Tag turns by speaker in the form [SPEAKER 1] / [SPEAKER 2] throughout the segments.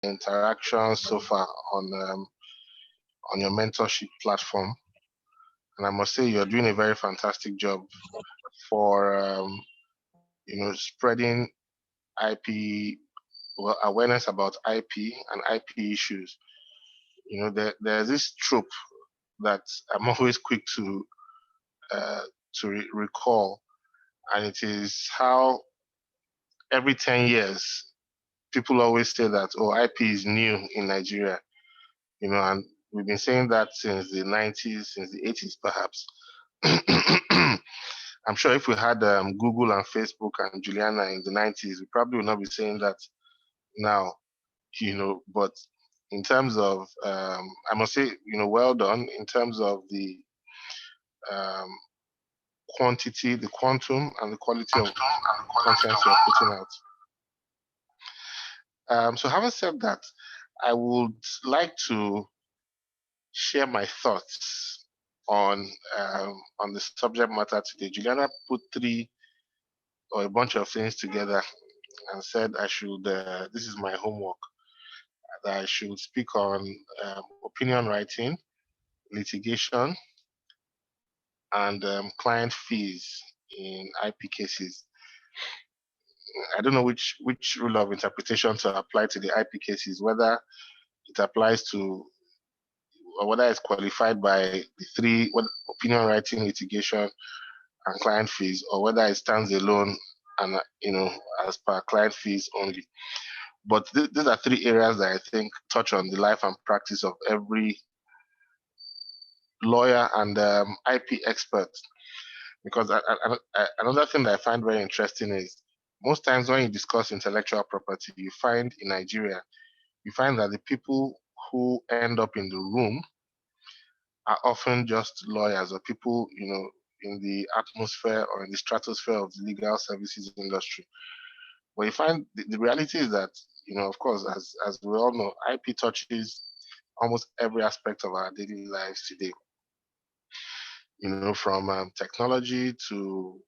[SPEAKER 1] interactions so far on your mentorship platform, and I must say you're doing a very fantastic job for spreading IP, well, awareness about IP and IP issues. There's this trope that I'm always quick to recall, and it is how every 10 years people always say that, oh, IP is new in Nigeria, and we've been saying that since the 90s, since the 80s perhaps. I'm sure if we had Google and Facebook and Juliana in the 90s, we probably would not be saying that now, but in terms of, I must say, well done in terms of the quantity, the quantum, and the quality of content you're putting out. So having said that, I would like to share my thoughts on the subject matter today. Juliana put a bunch of things together and said I should, this is my homework, that I should speak on opinion writing, litigation, and client fees in IP cases. I don't know which rule of interpretation to apply to the IP cases, whether it applies to, or whether it's qualified by the three, opinion writing, litigation, and client fees, or whether it stands alone and, as per client fees only. But these are three areas that I think touch on the life and practice of every lawyer and IP expert. Because another thing that I find very interesting is most times when you discuss intellectual property, you find in Nigeria, you find that the people who end up in the room are often just lawyers or people, in the atmosphere or in the stratosphere of the legal services industry. But you find the reality is that, of course, as we all know, IP touches almost every aspect of our daily lives today. From technology to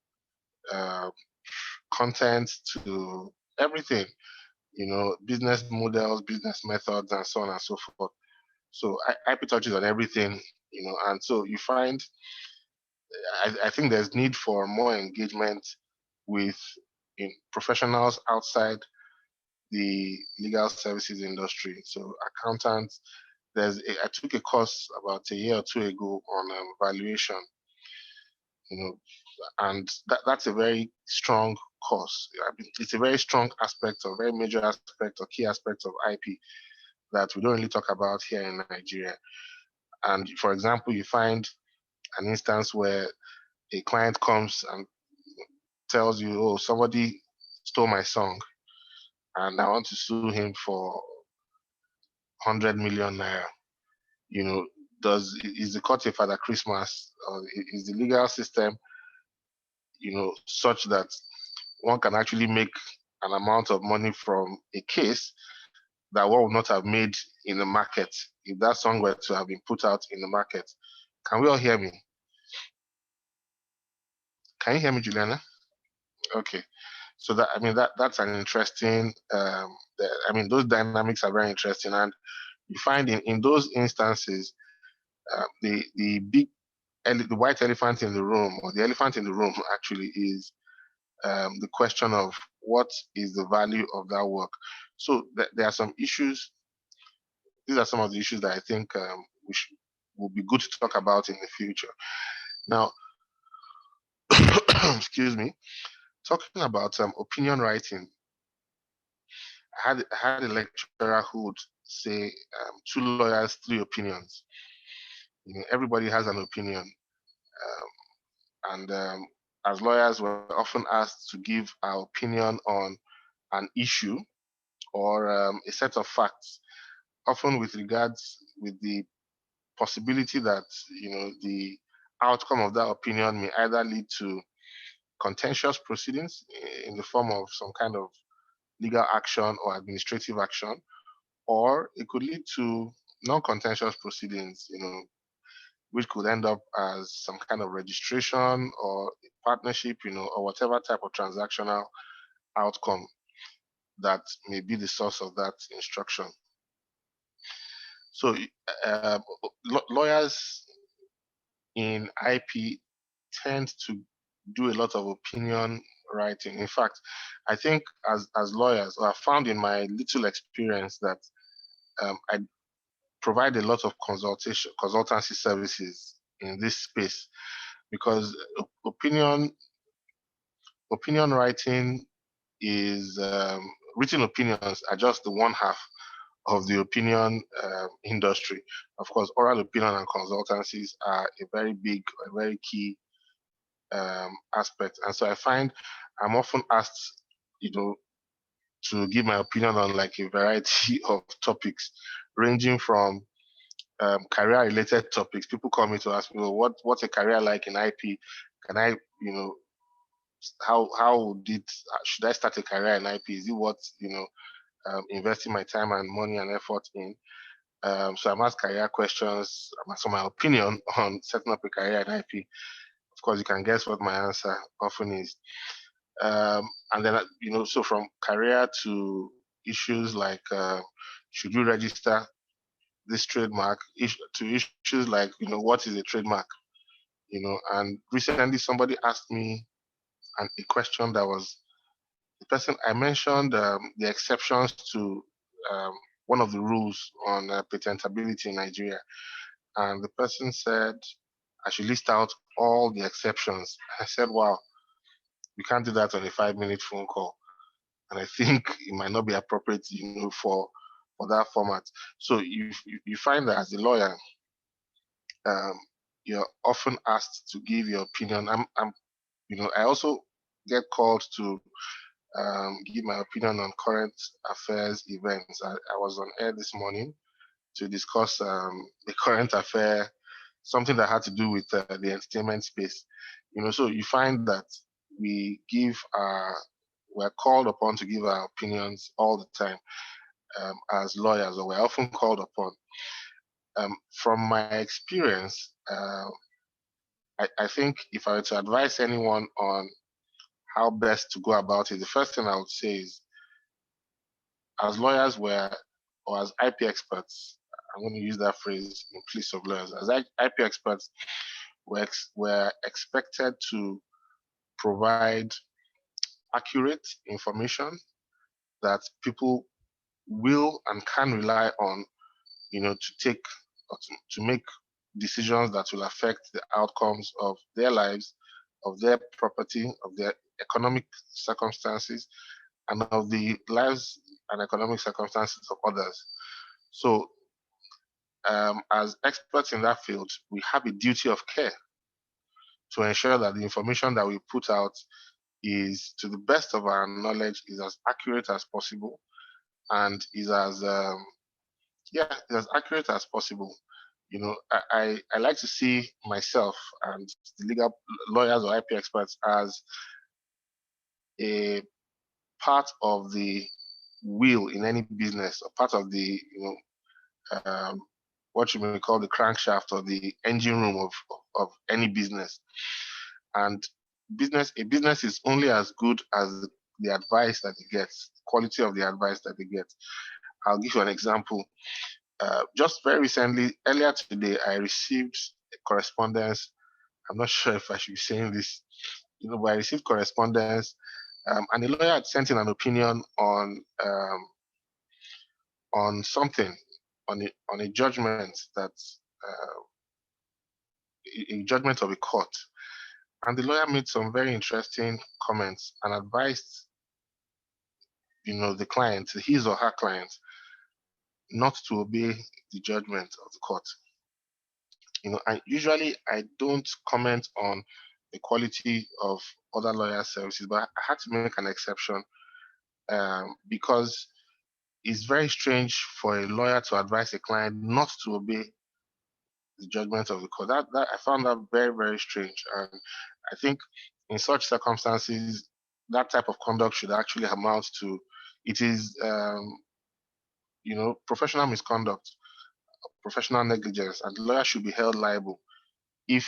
[SPEAKER 1] content to everything, business models, business methods, and so on and so forth. So IP touches on everything, and so you find, I think there's need for more engagement with professionals outside the legal services industry. So accountants, I took a course about a year or two ago on valuation, and that's a very strong course. I mean, it's a very strong aspect, or very major aspect, or key aspect of IP that we don't really talk about here in Nigeria. And for example, you find an instance where a client comes and tells you, oh, somebody stole my song and I want to sue him for 100 million naira. Is the court a Father Christmas, or is the legal system, such that one can actually make an amount of money from a case that one would not have made in the market if that song were to have been put out in the market? Can we all hear me? Can you hear me, Juliana? Okay. So that's an interesting, those dynamics are very interesting. And you find in those instances, the white elephant in the room, or the elephant in the room actually, is the question of what is the value of that work. So there are some issues. These are some of the issues that I think will be good to talk about in the future. Now, excuse me, talking about opinion writing, I had a lecturer who would say, 2 lawyers, 3 opinions. Everybody has an opinion. And as lawyers, we're often asked to give our opinion on an issue or a set of facts, often with the possibility that the outcome of that opinion may either lead to contentious proceedings in the form of some kind of legal action or administrative action, or it could lead to non-contentious proceedings, which could end up as some kind of registration or partnership, or whatever type of transactional outcome that may be the source of that instruction. So lawyers in IP tend to do a lot of opinion writing. In fact, I think as lawyers, I found in my little experience that I provide a lot of consultancy services in this space, because opinion writing is written opinions are just the one half of the opinion industry. Of course, oral opinion and consultancies are a very big, a very key aspect. And so I find I'm often asked, to give my opinion on like a variety of topics, ranging from career-related topics. People call me to ask me, well, what's a career like in IP? Can I, should I start a career in IP? Is it what investing my time and money and effort in? So I'm asked career questions. I'm asked for my opinion on setting up a career in IP. Of course, you can guess what my answer often is. And then, so from career to issues like, should you register this trademark, to issues like, what is a trademark? And recently somebody asked me a question that was, the person I mentioned the exceptions to one of the rules on patentability in Nigeria. And the person said I should list out all the exceptions. I said, wow, we can't do that on a 5-minute phone call. And I think it might not be appropriate, for that format. So you find that as a lawyer, you're often asked to give your opinion. I also get called to give my opinion on current affairs events. I was on air this morning to discuss the current affair, something that had to do with the entertainment space. So you find that we're called upon to give our opinions all the time as lawyers, or we're often called upon. From my experience, I think if I were to advise anyone on how best to go about it, the first thing I would say is, as lawyers or as IP experts, I'm going to use that phrase in place of lawyers, as IP experts, we're expected to provide accurate information that people will and can rely on, to take or to make decisions that will affect the outcomes of their lives, of their property, of their economic circumstances, and of the lives and economic circumstances of others. So as experts in that field, we have a duty of care to ensure that the information that we put out is, to the best of our knowledge, is as accurate as possible, and is as accurate as possible. I like to see myself and the legal lawyers or IP experts as a part of the wheel in any business, or part of the what you may call the crankshaft or the engine room of any business. And a business is only as good as the advice that it gets, quality of the advice that it gets. I'll give you an example. Just very recently, earlier today, I received correspondence. I'm not sure if I should be saying this, but I received correspondence, and the lawyer had sent in an opinion on something, on a judgment that a judgment of a court, and the lawyer made some very interesting comments and advised, the client, his or her client, not to obey the judgment of the court. And usually I don't comment on the quality of other lawyer services, but I had to make an exception because it's very strange for a lawyer to advise a client not to obey the judgment of the court. That I found that very, very strange. And I think in such circumstances, that type of conduct should actually amount to, it is, professional misconduct, professional negligence, and the lawyer should be held liable if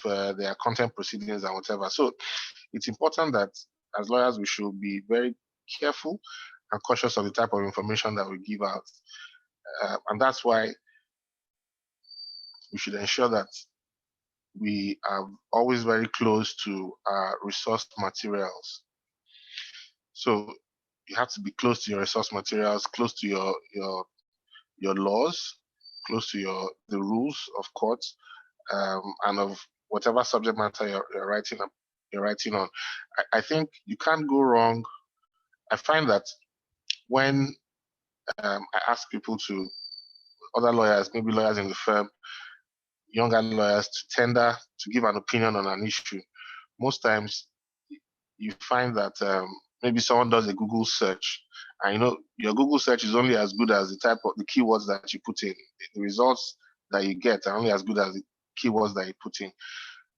[SPEAKER 1] there are contempt proceedings and whatever. So it's important that as lawyers we should be very careful and cautious of the type of information that we give out. And that's why we should ensure that we are always very close to our resource materials. So you have to be close to your resource materials, close to your laws, close to the rules of courts, and of whatever subject matter you're writing on. I think you can't go wrong. I find that when I ask people other lawyers, maybe lawyers in the firm, younger lawyers, to give an opinion on an issue, most times you find that maybe someone does a Google search, and your Google search is only as good as the keywords that you put in. The results that you get are only as good as the keywords that you put in.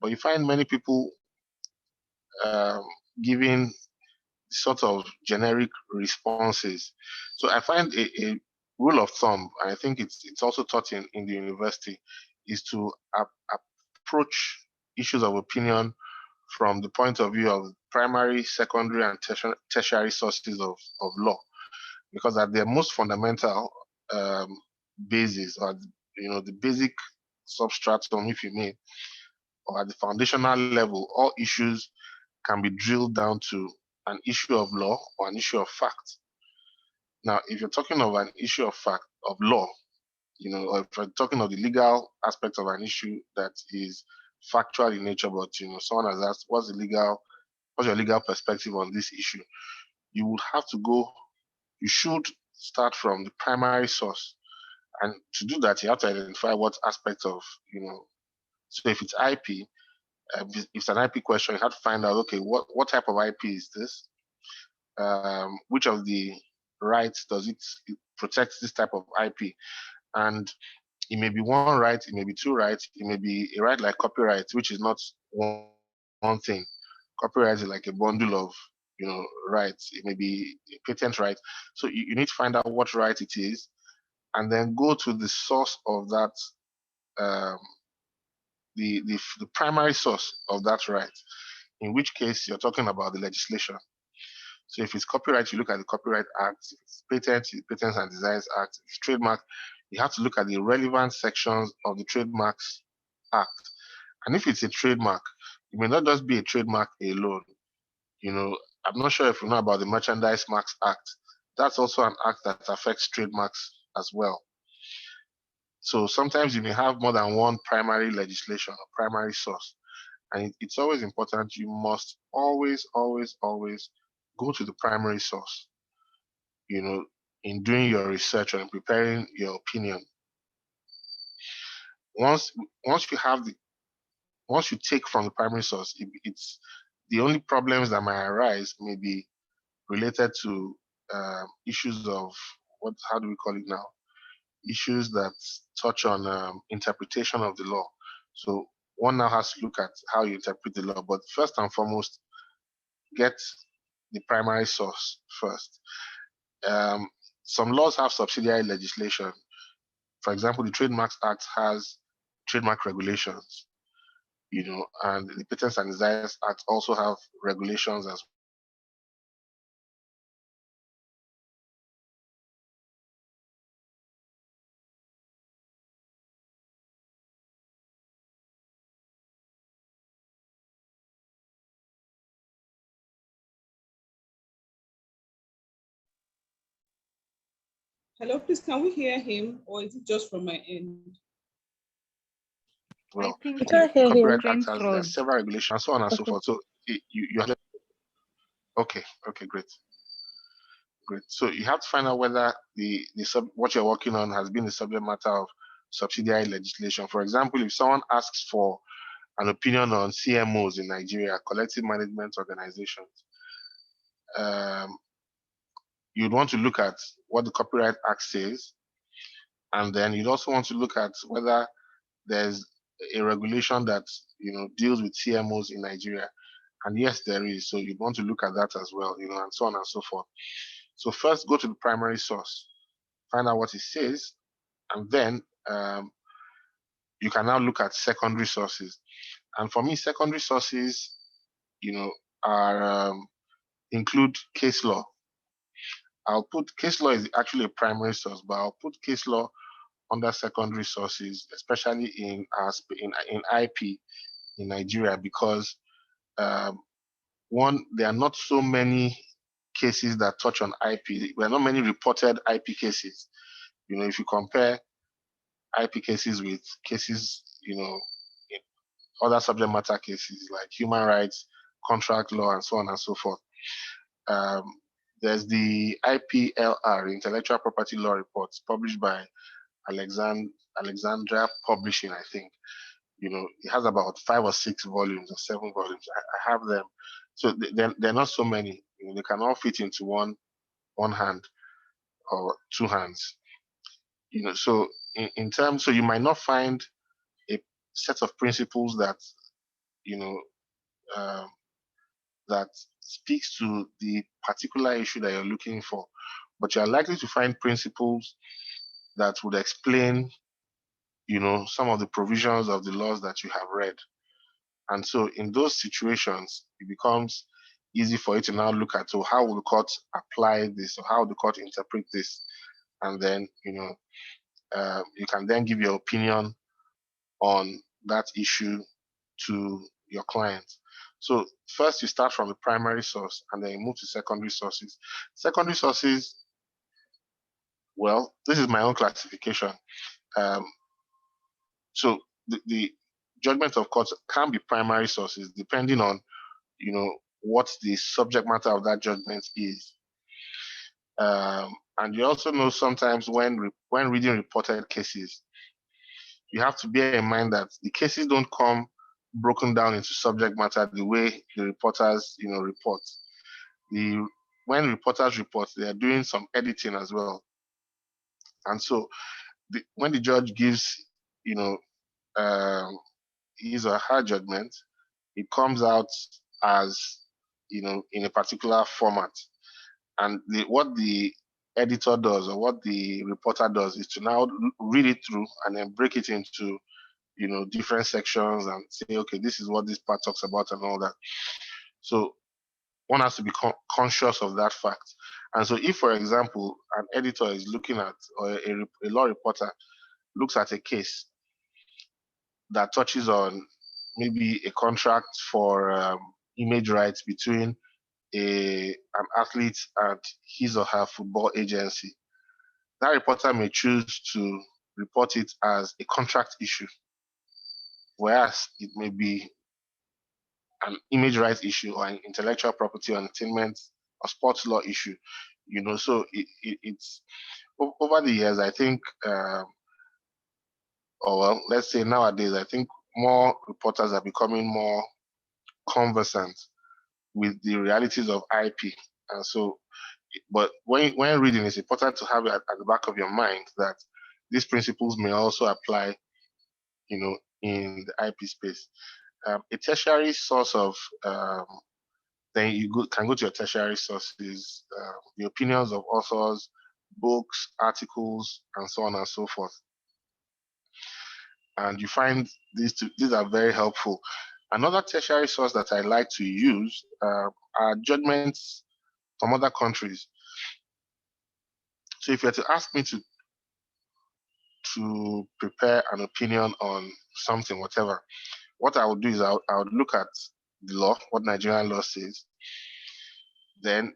[SPEAKER 1] But you find many people giving sort of generic responses. So I find a rule of thumb, and I think it's also taught in the university, is to approach issues of opinion from the point of view of primary, secondary, and tertiary sources of law, because at their most fundamental basis, or the basic substratum, if you may, or at the foundational level, all issues can be drilled down to an issue of law or an issue of fact. Now, if you're talking of an issue of fact, of law, or if you're talking of the legal aspect of an issue that is factual in nature, but someone has asked, what's your legal perspective on this issue? You should start from the primary source. And to do that, you have to identify what aspect of, so if it's IP, if it's an IP question, you have to find out, okay, what type of IP is this? Which of the rights does it protect this type of IP? And it may be one right, it may be two rights, it may be a right like copyright, which is not one thing. Copyright is like a bundle of rights. It may be a patent right. So you need to find out what right it is, and then go to the source of that, the primary source of that right, in which case you're talking about the legislation. So if it's copyright, you look at the Copyright Act. If it's patent, the Patents and Designs Act. If it's trademark, you have to look at the relevant sections of the Trademarks Act. And if it's a trademark, it may not just be a trademark alone. I'm not sure if you know about the Merchandise Marks Act. That's also an act that affects trademarks as well. So sometimes you may have more than one primary legislation or primary source. And it's always important. You must always, always, always go to the primary source, in doing your research and preparing your opinion. Once you take from the primary source, it's the only problems that might arise may be related to issues of how do we call it now? Issues that touch on interpretation of the law. So one now has to look at how you interpret the law, but first and foremost, get the primary source first. Some laws have subsidiary legislation. For example, the Trademarks Act has trademark regulations, and the Patents and Designs Act also have regulations as
[SPEAKER 2] Hello, please, can we hear him, or is it just from my end?
[SPEAKER 1] well.
[SPEAKER 3] I think
[SPEAKER 1] The Copyright Act has several regulations, and so on and so forth. So you have okay, great. So you have to find out whether what you're working on has been the subject matter of subsidiary legislation. For example, if someone asks for an opinion on CMOs in Nigeria, collective management organizations, you'd want to look at what the Copyright Act says, and then you'd also want to look at whether there's a regulation that deals with CMOs in Nigeria. And yes, there is. So you'd want to look at that as well, and so on and so forth. So first, go to the primary source, find out what it says, and then you can now look at secondary sources. And for me, secondary sources, are include case law. I'll put case law is actually a primary source, but I'll put case law under secondary sources, especially in IP in Nigeria, because one, there are not so many cases that touch on IP. There are not many reported IP cases. If you compare IP cases with cases, in other subject matter cases like human rights, contract law, and so on and so forth. There's the IPLR, Intellectual Property Law Reports, published by Alexandria Publishing, I think. It has about 5 or 6 volumes or 7 volumes. I have them. So they're not so many. They can all fit into one hand or 2 hands. So in terms, so you might not find a set of principles that, that speaks to the particular issue that you're looking for, but you're likely to find principles that would explain, some of the provisions of the laws that you have read. And so in those situations, it becomes easy for you to now look at, so how will the court apply this, or how will the court interpret this? And then, you can then give your opinion on that issue to your client. So first you start from the primary source and then you move to secondary sources. Secondary sources, well, this is my own classification. So the judgment of courts can be primary sources depending on, what the subject matter of that judgment is. And you also know sometimes when reading reported cases, you have to bear in mind that the cases don't come broken down into subject matter the way the reporters, report. When reporters report, they are doing some editing as well. And so when the judge gives, his or her judgment, it comes out as, in a particular format. And what the editor does, or what the reporter does, is to now read it through and then break it into, different sections and say, okay, this is what this part talks about and all that. So one has to be conscious of that fact. And so if, for example, an editor is looking at, or a law reporter looks at a case that touches on maybe a contract for image rights between an athlete and his or her football agency, that reporter may choose to report it as a contract issue, whereas it may be an image rights issue or an intellectual property or entertainment or sports law issue. So it's over the years, I think, or well, let's say nowadays, I think more reporters are becoming more conversant with the realities of IP. And so, but when reading, it's important to have it at the back of your mind that these principles may also apply, in the IP space. A tertiary source of, then you can go to your tertiary sources, the opinions of authors, books, articles, and so on and so forth. And you find these are very helpful. Another tertiary source that I like to use are judgments from other countries. So if you were to ask me to prepare an opinion on something, whatever, what I would do is I would look at the law, what Nigerian law says, then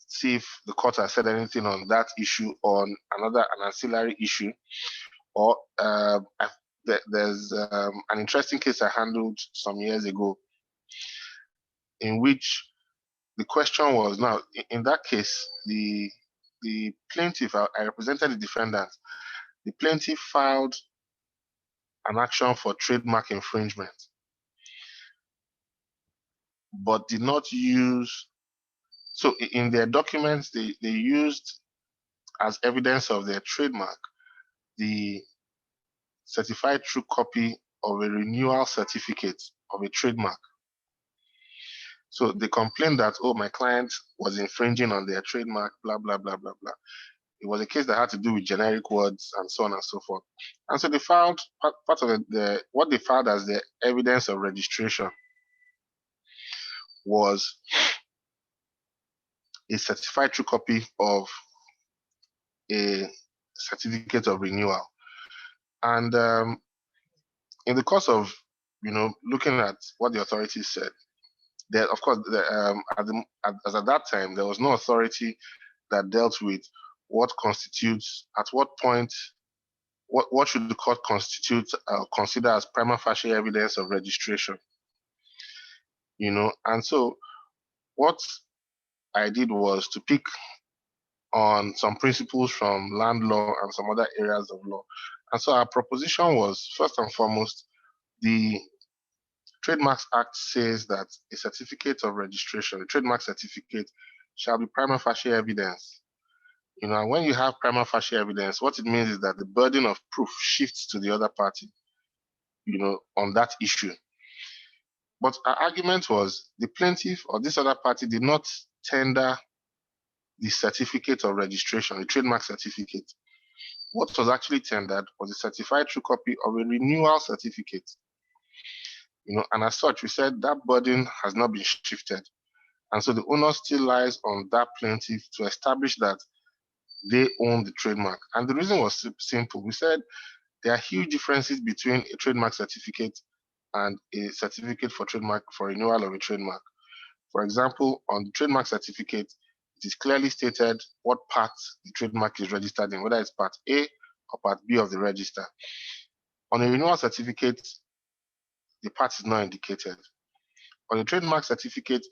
[SPEAKER 1] see if the court has said anything on that issue, on an ancillary issue, or there's an interesting case I handled some years ago in which the question was, now in that case, the plaintiff, I represented the defendant, the plaintiff filed an action for trademark infringement, but did not use, so in their documents, they used as evidence of their trademark the certified true copy of a renewal certificate of a trademark. So they complained that, oh, my client was infringing on their trademark, blah, blah, blah, blah, blah. It was a case that had to do with generic words and so on and so forth. And so they filed, part of what they filed as the evidence of registration was a certified true copy of a certificate of renewal. And in the course of looking at what the authorities said, there, of course, as at that time, there was no authority that dealt with what constitutes, at what point, what should the court consider as prima facie evidence of registration. And so what I did was to pick on some principles from land law and some other areas of law. And so our proposition was, first and foremost, the Trademarks Act says that a certificate of registration, a trademark certificate, shall be prima facie evidence. And when you have prima facie evidence, what it means is that the burden of proof shifts to the other party, on that issue. But our argument was the plaintiff or this other party did not tender the certificate of registration, the trademark certificate. What was actually tendered was a certified true copy of a renewal certificate. And as such, we said that burden has not been shifted. And so the onus still lies on that plaintiff to establish that they own the trademark. And the reason was simple. We said there are huge differences between a trademark certificate and a certificate for renewal of a trademark. For example, on the trademark certificate, it is clearly stated what part the trademark is registered in, whether it's part A or part B of the register. On a renewal certificate, the part is not indicated. On a trademark certificate,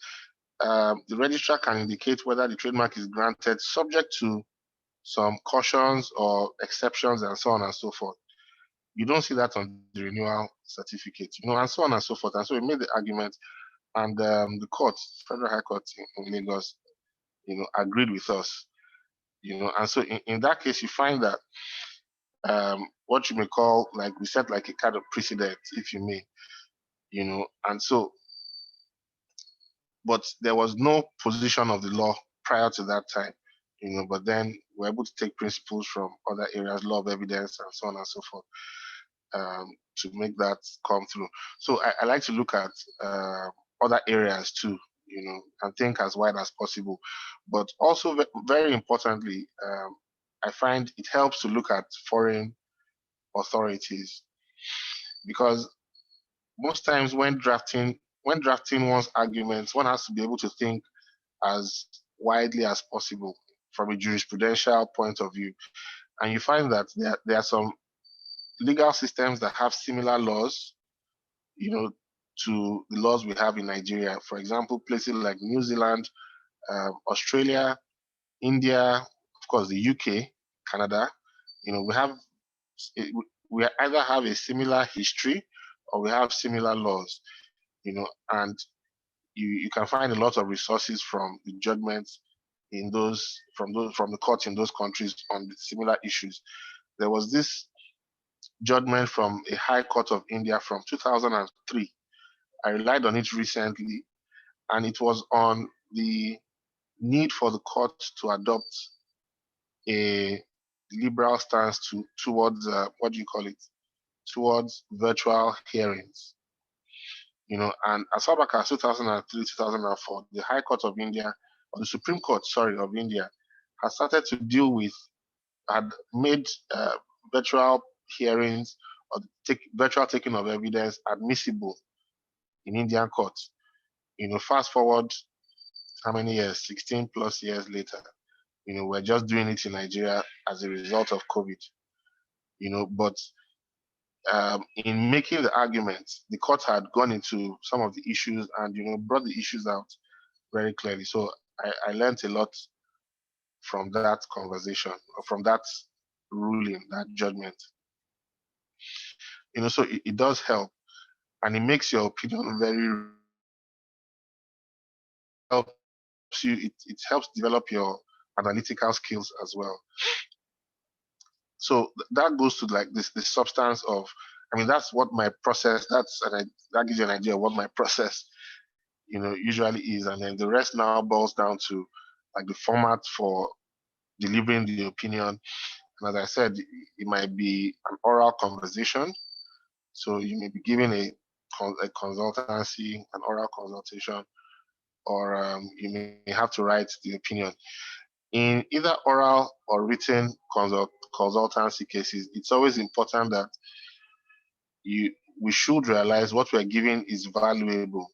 [SPEAKER 1] the registrar can indicate whether the trademark is granted subject to some cautions or exceptions and so on and so forth. You don't see that on the renewal certificate, and so on and so forth. And so we made the argument, and the court, Federal High Court in Lagos, agreed with us, and so in that case, you find that what you may call, like we said, like a kind of precedent, if you may, and so, but there was no position of the law prior to that time, but then we're able to take principles from other areas, law of evidence, and so on and so forth, to make that come through. So I like to look at other areas too, and think as wide as possible. But also, very importantly, I find it helps to look at foreign authorities, because most times when drafting one's arguments, one has to be able to think as widely as possible from a jurisprudential point of view. And you find that there are some legal systems that have similar laws, to the laws we have in Nigeria. For example, places like New Zealand, Australia, India, of course, the UK, Canada. We either have a similar history or we have similar laws. And you can find a lot of resources from the judgments from the courts in those countries on the similar issues. There was this judgment from a High Court of India from 2003. I relied on it recently, and it was on the need for the court to adopt a liberal stance towards towards virtual hearings. And as far back as 2003, 2004, the High Court of India, or the Supreme Court, of India, had started to deal with, had made virtual hearings or virtual taking of evidence admissible in Indian courts. Fast forward how many years? 16 plus years later, we're just doing it in Nigeria as a result of COVID. But in making the arguments, the court had gone into some of the issues and brought the issues out very clearly. So I learned a lot from that conversation, or from that ruling, that judgment. So it does help, and it makes your opinion very helps you. It helps develop your analytical skills as well. So that goes to like the substance of. I mean, that's what my process. That gives you an idea of what my process, usually is, and then the rest now boils down to like the format for delivering the opinion. And as I said, it might be an oral conversation. So you may be giving a consultancy, an oral consultation, or you may have to write the opinion. In either oral or written consultancy cases, it's always important that we should realize what we're giving is valuable.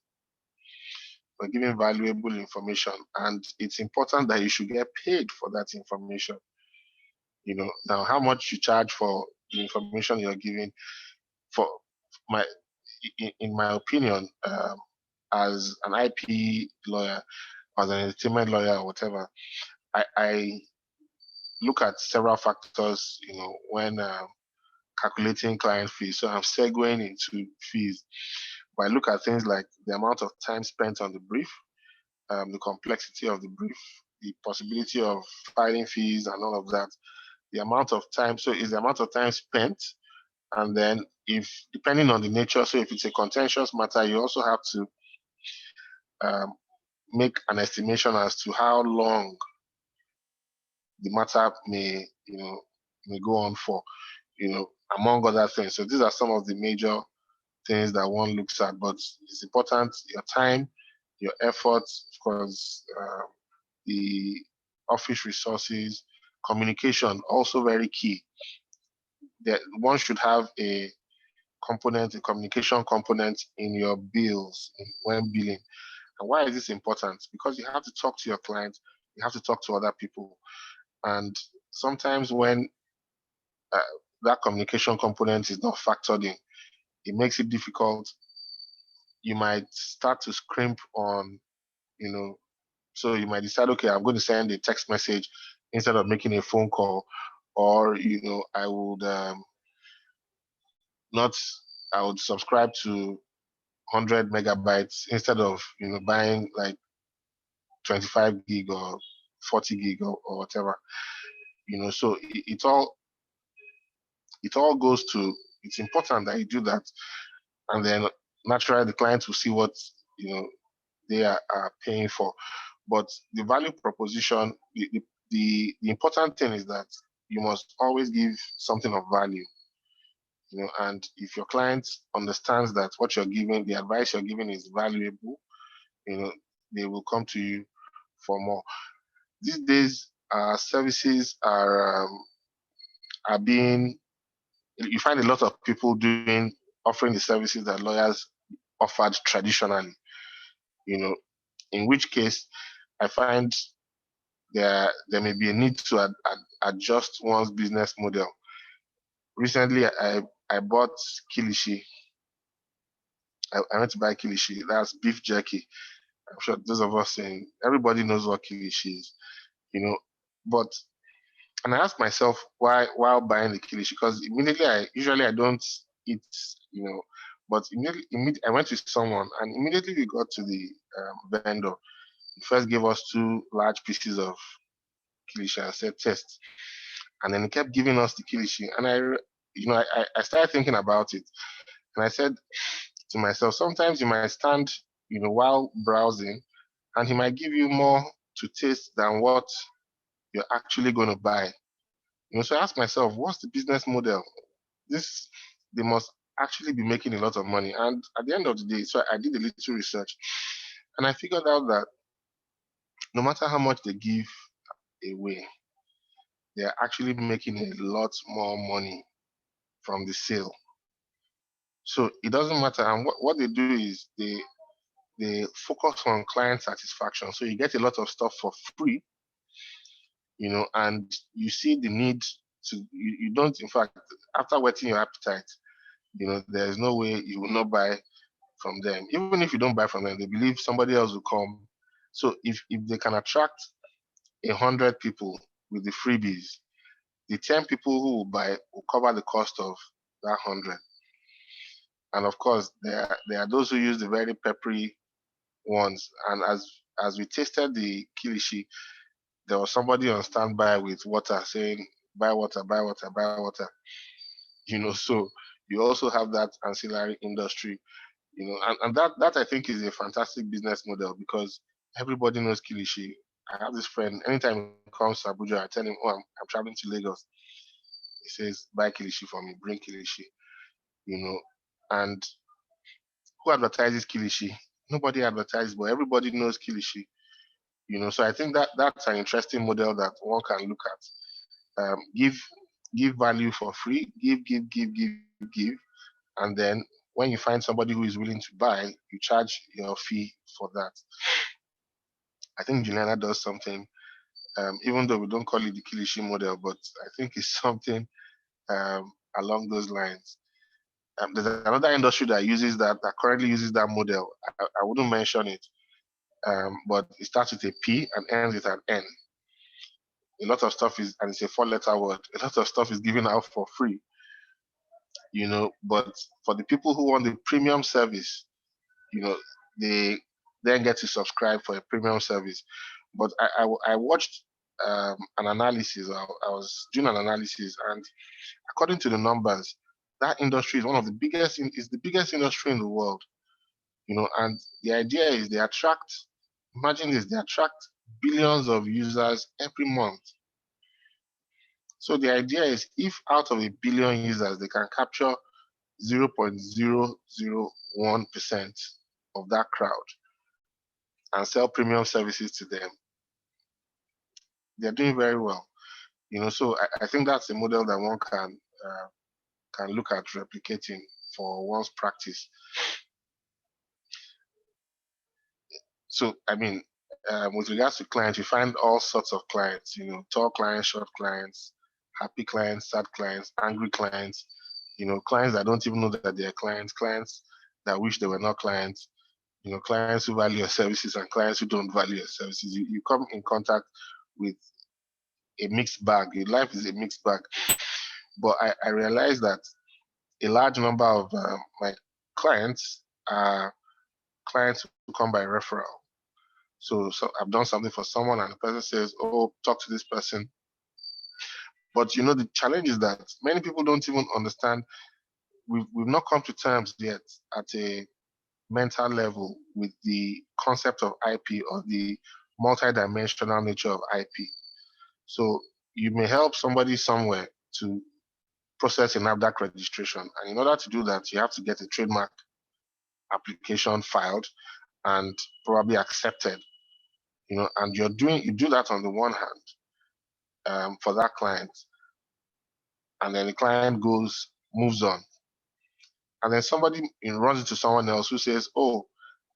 [SPEAKER 1] We're giving valuable information, and it's important that you should get paid for that information. Now how much you charge for the information you're giving, for my in my opinion, as an IP lawyer, as an entertainment lawyer, or whatever, I look at several factors, when calculating client fees. So I'm segueing into fees. But I look at things like the amount of time spent on the brief, the complexity of the brief, the possibility of filing fees and all of that, the amount of time. So is the amount of time spent, and then if, depending on the nature, so if it's a contentious matter, you also have to make an estimation as to how long the matter may go on for, among other things. So these are some of the major things that one looks at, but it's important, your time, your efforts, of course, the office resources, communication, also very key. That one should have a communication component in your bills when billing. And why is this important? Because you have to talk to your clients, you have to talk to other people. And sometimes when that communication component is not factored in, it makes it difficult. You might start to scrimp on, so you might decide, okay, I'm going to send a text message instead of making a phone call, or, I would not, I would subscribe to 100 megabytes instead of, buying like 25 gig or 40 gig or whatever, so it all goes to, it's important that you do that. And then naturally the clients will see what, they are paying for. But the value proposition, the important thing is that you must always give something of value, and if your client understands that what you're giving, the advice you're giving is valuable, they will come to you for more. These days, services are being, you find a lot of people offering the services that lawyers offered traditionally, in which case I find there may be a need to adjust one's business model. Recently, I bought kilishi. I went to buy kilishi. That's beef jerky. I'm sure those of us everybody knows what kilishi is, But and I asked myself why while buying the kilishi, because usually I don't eat, but immediately I went with someone, and immediately we got to the vendor. He first gave us two large pieces of kilishi and said test, and then he kept giving us the kilishi, and I started thinking about it, and I said to myself, sometimes you might stand, while browsing, and he might give you more to taste than what you're actually going to buy. So I asked myself, what's the business model? They must actually be making a lot of money. And at the end of the day, so I did a little research, and I figured out that no matter how much they give away, they're actually making a lot more money from the sale. So it doesn't matter. And what they do is they focus on client satisfaction. So you get a lot of stuff for free, and you see the need to, you don't, in fact, after whetting your appetite, there's no way you will not buy from them. Even if you don't buy from them, they believe somebody else will come. So if they can attract 100 people with the freebies, the 10 people who will buy will cover the cost of that 100. And of course, there are those who use the very peppery ones. And as we tasted the kilishi, there was somebody on standby with water saying, buy water, buy water, buy water. So you also have that ancillary industry, and that I think is a fantastic business model, because everybody knows kilishi. I have this friend, anytime he comes to Abuja, I tell him, oh, I'm traveling to Lagos. He says, buy kilishi for me, bring kilishi, and who advertises kilishi? Nobody advertises, but everybody knows Kilishi. So I think that's an interesting model that one can look at. Give value for free, give, and then when you find somebody who is willing to buy, you charge your fee for that. I think Juliana does something, even though we don't call it the Kilishi model, but I think it's something along those lines. There's another industry that uses that currently uses that model. I wouldn't mention it, but it starts with a P and ends with an N. A lot of stuff is, and it's a 4-letter word. A lot of stuff is given out for free, But for the people who want the premium service, they then get to subscribe for a premium service. But I watched an analysis. I was doing an analysis, and according to the numbers, that industry is one of the biggest. Is the biggest industry in the world. And the idea is they attract. Imagine this: they attract billions of users every month. So the idea is, if out of a billion users, they can capture 0.001% of that crowd and sell premium services to them, they're doing very well. So I think that's a model that one can look at replicating for one's practice. So I mean, with regards to clients, you find all sorts of clients. Tall clients, short clients, happy clients, sad clients, angry clients. Clients that don't even know that they're clients that wish they were not clients. Clients who value your services and clients who don't value your services. You come in contact with a mixed bag. Your life is a mixed bag. But I realized that a large number of my clients are clients who come by referral. So I've done something for someone and the person says, oh, talk to this person. But the challenge is that many people don't even understand. We've not come to terms yet at a mental level with the concept of IP or the multidimensional nature of IP. So you may help somebody somewhere to process a NAFDAC registration. And in order to do that, you have to get a trademark application filed and probably accepted. And you do that on the one hand for that client. And then the client moves on. And then somebody runs into someone else who says, oh,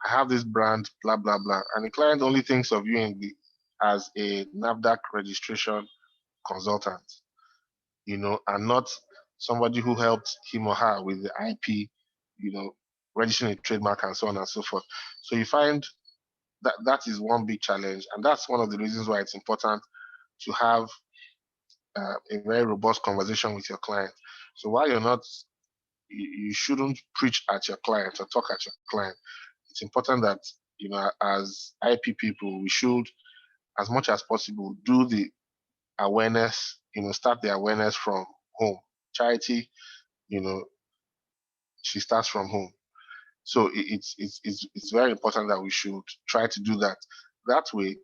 [SPEAKER 1] I have this brand, blah, blah, blah. And the client only thinks of you as a NAFDAC registration consultant, and not somebody who helped him or her with the IP, registering a trademark and so on and so forth. So you find that is one big challenge. And that's one of the reasons why it's important to have a very robust conversation with your client. So while you shouldn't preach at your client or talk at your client. It's important that, as IP people, we should, as much as possible, do the awareness, start the awareness from home. Charity, she starts from home. So it's very important that we should try to do that. That way,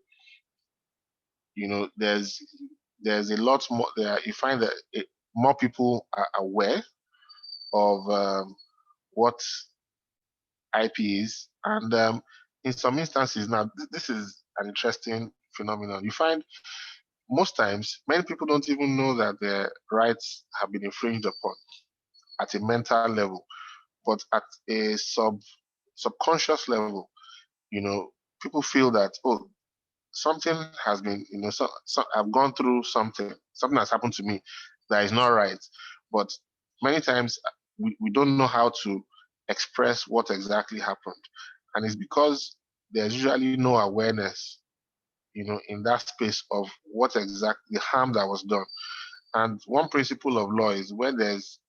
[SPEAKER 1] there's a lot more there. You find that more people are aware of what IP is, and in some instances, now this is an interesting phenomenon. You find most times many people don't even know that their rights have been infringed upon at a mental level, but at a subconscious level, people feel that, oh, something has been, I've gone through something has happened to me that is not right. But many times we don't know how to express what exactly happened. And it's because there's usually no awareness, in that space of what exactly the harm that was done. And one principle of law is where there's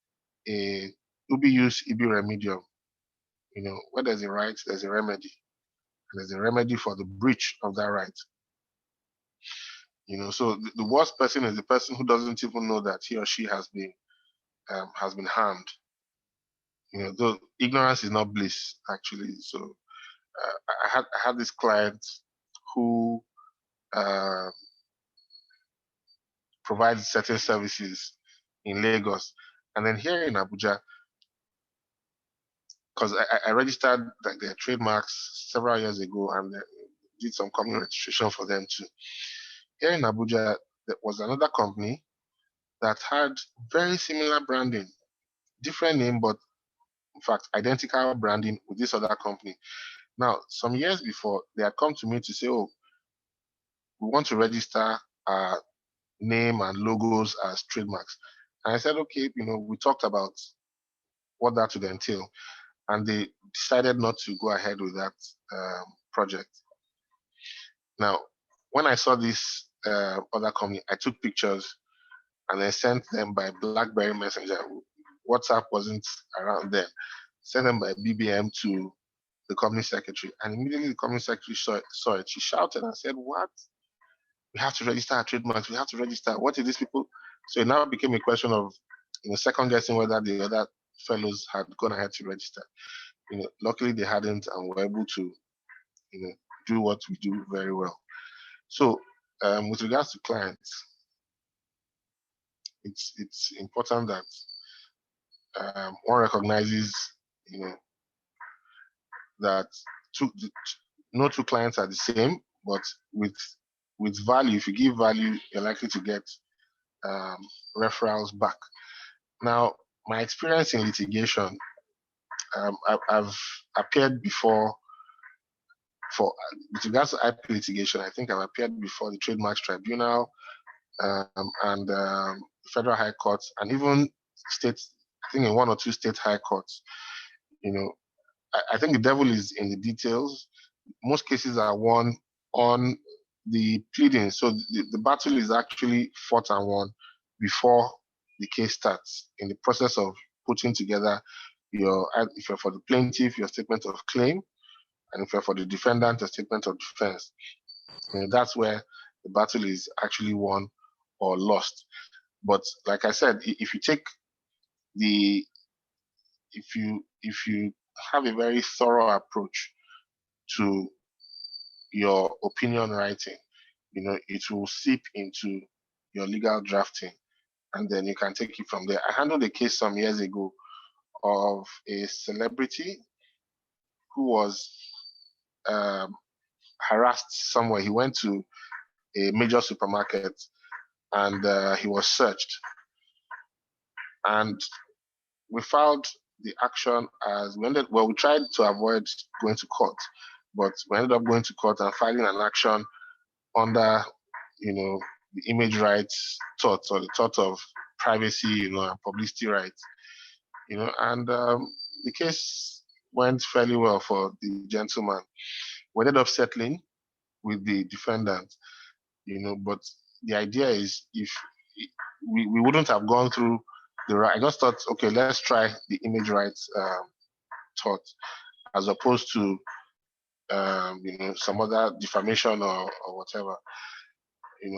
[SPEAKER 1] a ubi ius ibi remedium, where there's a right, there's a remedy. And there's a remedy for the breach of that right. So the worst person is the person who doesn't even know that he or she has been harmed. Though ignorance is not bliss, actually. So I had this client who provides certain services in Lagos, and then here in Abuja, because I registered like their trademarks several years ago and did some company registration for them too. Here in Abuja, there was another company that had very similar branding, different name, but in fact, identical branding with this other company. Now, some years before, they had come to me to say, oh, we want to register our name and logos as trademarks. And I said, okay, we talked about what that would entail. And they decided not to go ahead with that project. Now, when I saw this other company, I took pictures and I sent them by BlackBerry Messenger. WhatsApp wasn't around then. Sent them by BBM to the company secretary. And immediately the company secretary saw it. She shouted and said, what? We have to register our trademarks. We have to register. What are these people? So it now became a question of second guessing whether the other fellows had gone ahead to register. Luckily they hadn't and were able to do what we do very well. So with regards to clients, it's important that one recognizes that no two clients are the same, but with value, if you give value, you're likely to get referrals back. Now, my experience in litigation, I've appeared before with regards to IP litigation. I think I've appeared before the Trademarks Tribunal and Federal High Courts, and even states. I think in one or two state high courts. I think the devil is in the details. Most cases are won on the pleading, so the battle is actually fought and won before the case starts, in the process of putting together if you're for the plaintiff, your statement of claim, and if you're for the defendant, a statement of defense. That's where the battle is actually won or lost. But like I said, if you have a very thorough approach to your opinion writing, it will seep into your legal drafting, and then you can take it from there. I handled a case some years ago of a celebrity who was harassed somewhere. He went to a major supermarket and he was searched. And we filed the action as we tried to avoid going to court, but we ended up going to court and filing an action under, the image rights thought, or the thought of privacy, and publicity rights, and the case went fairly well for the gentleman. We ended up settling with the defendant, but the idea is if we wouldn't have gone through I just thought, okay, let's try the image rights thought as opposed to some other defamation or whatever,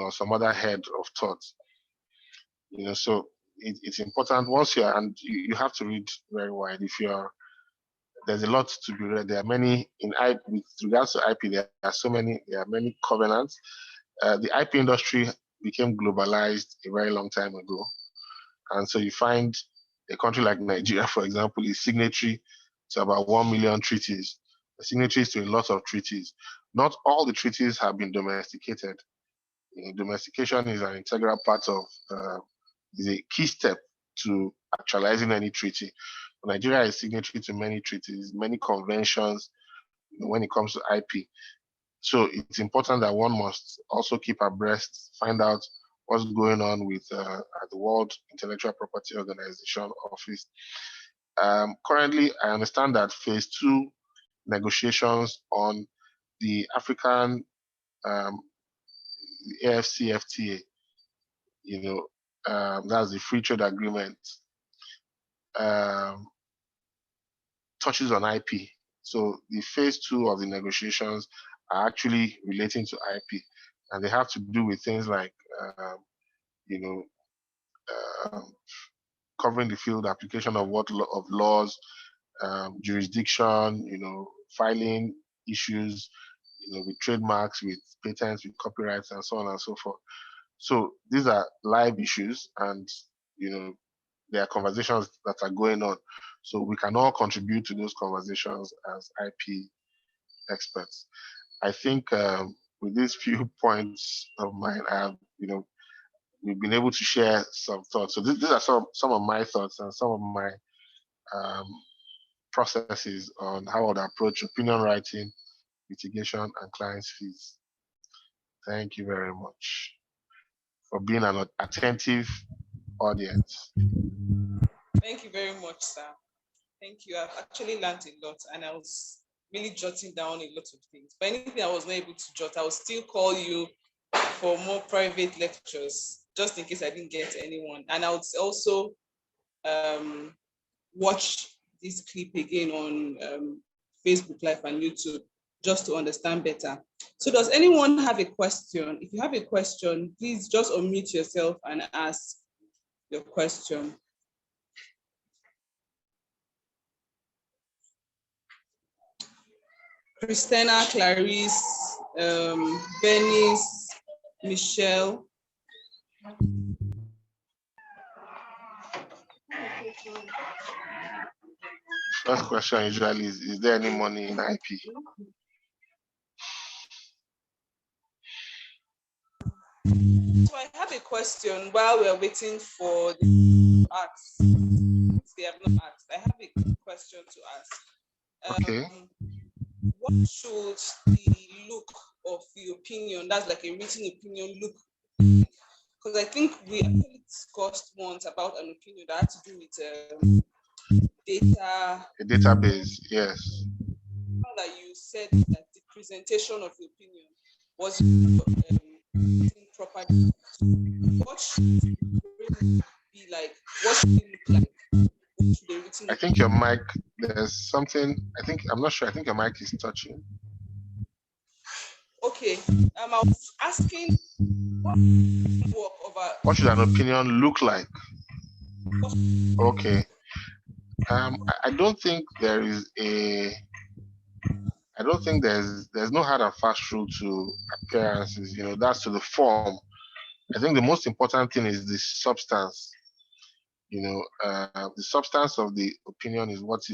[SPEAKER 1] some other head of thought. So it's important once and you have to read very wide. There's a lot to be read. There are many with regards to IP. There are many covenants. The IP industry became globalized a very long time ago. And so you find a country like Nigeria, for example, is signatory to about 1 million treaties, signatories to a lot of treaties. Not all the treaties have been domesticated. Domestication is an integral part of, is a key step to actualizing any treaty. Nigeria is signatory to many treaties, many conventions when it comes to IP. So it's important that one must also keep abreast, find out what's going on with at the World Intellectual Property Organization office. Currently, I understand that phase 2 negotiations on the African AFCFTA, that's the free trade agreement, touches on IP. So the phase 2 of the negotiations are actually relating to IP, and they have to do with things like, covering the field, application of laws, jurisdiction, filing issues, with trademarks, with patents, with copyrights, and so on and so forth. So these are live issues, and there are conversations that are going on. So we can all contribute to those conversations as IP experts. I think with these few points of mine, I have, we've been able to share some thoughts. So these are some of my thoughts and some of my um, processes on how I would approach opinion writing, litigation, and clients' fees. Thank you very much for being an attentive audience.
[SPEAKER 2] Thank you very much, sir. Thank you. I've actually learned a lot, and I was really jotting down a lot of things. But anything I was not able to jot, I will still call you for more private lectures, just in case I didn't get anyone. And I would also watch this clip again on Facebook Live and YouTube, just to understand better. So does anyone have a question? If you have a question, please just unmute yourself and ask your question. Christina, Clarice, Bernice, Michelle.
[SPEAKER 1] First question usually is there any money in IP?
[SPEAKER 2] So I have a question while we're waiting for the ask. They have not asked. I have a question to ask.
[SPEAKER 1] Okay.
[SPEAKER 2] What should the look of the opinion, that's like a written opinion, look like? Because I think we actually discussed once about an opinion that had to do with data.
[SPEAKER 1] A database, yes.
[SPEAKER 2] That you said that the presentation of the opinion was properly. What should it be like? What should it look like? What should the written
[SPEAKER 1] I think your mic, there's something, I'm not sure, I think your mic is touching.
[SPEAKER 2] Okay, I was asking
[SPEAKER 1] what should an opinion look like? Okay. I don't think there is I don't think there's no hard and fast rule to appearances. That's to the form. I think the most important thing is the substance. The substance of the opinion is that's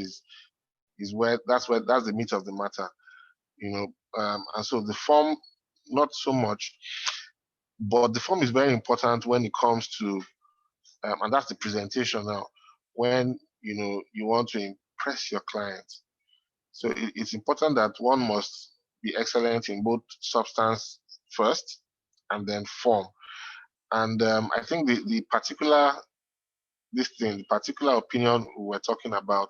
[SPEAKER 1] the meat of the matter. And so the form, not so much, but the form is very important when it comes to, and that's the presentation now. When you want to impress your client. So it's important that one must be excellent in both substance first and then form. And I think the particular opinion we were talking about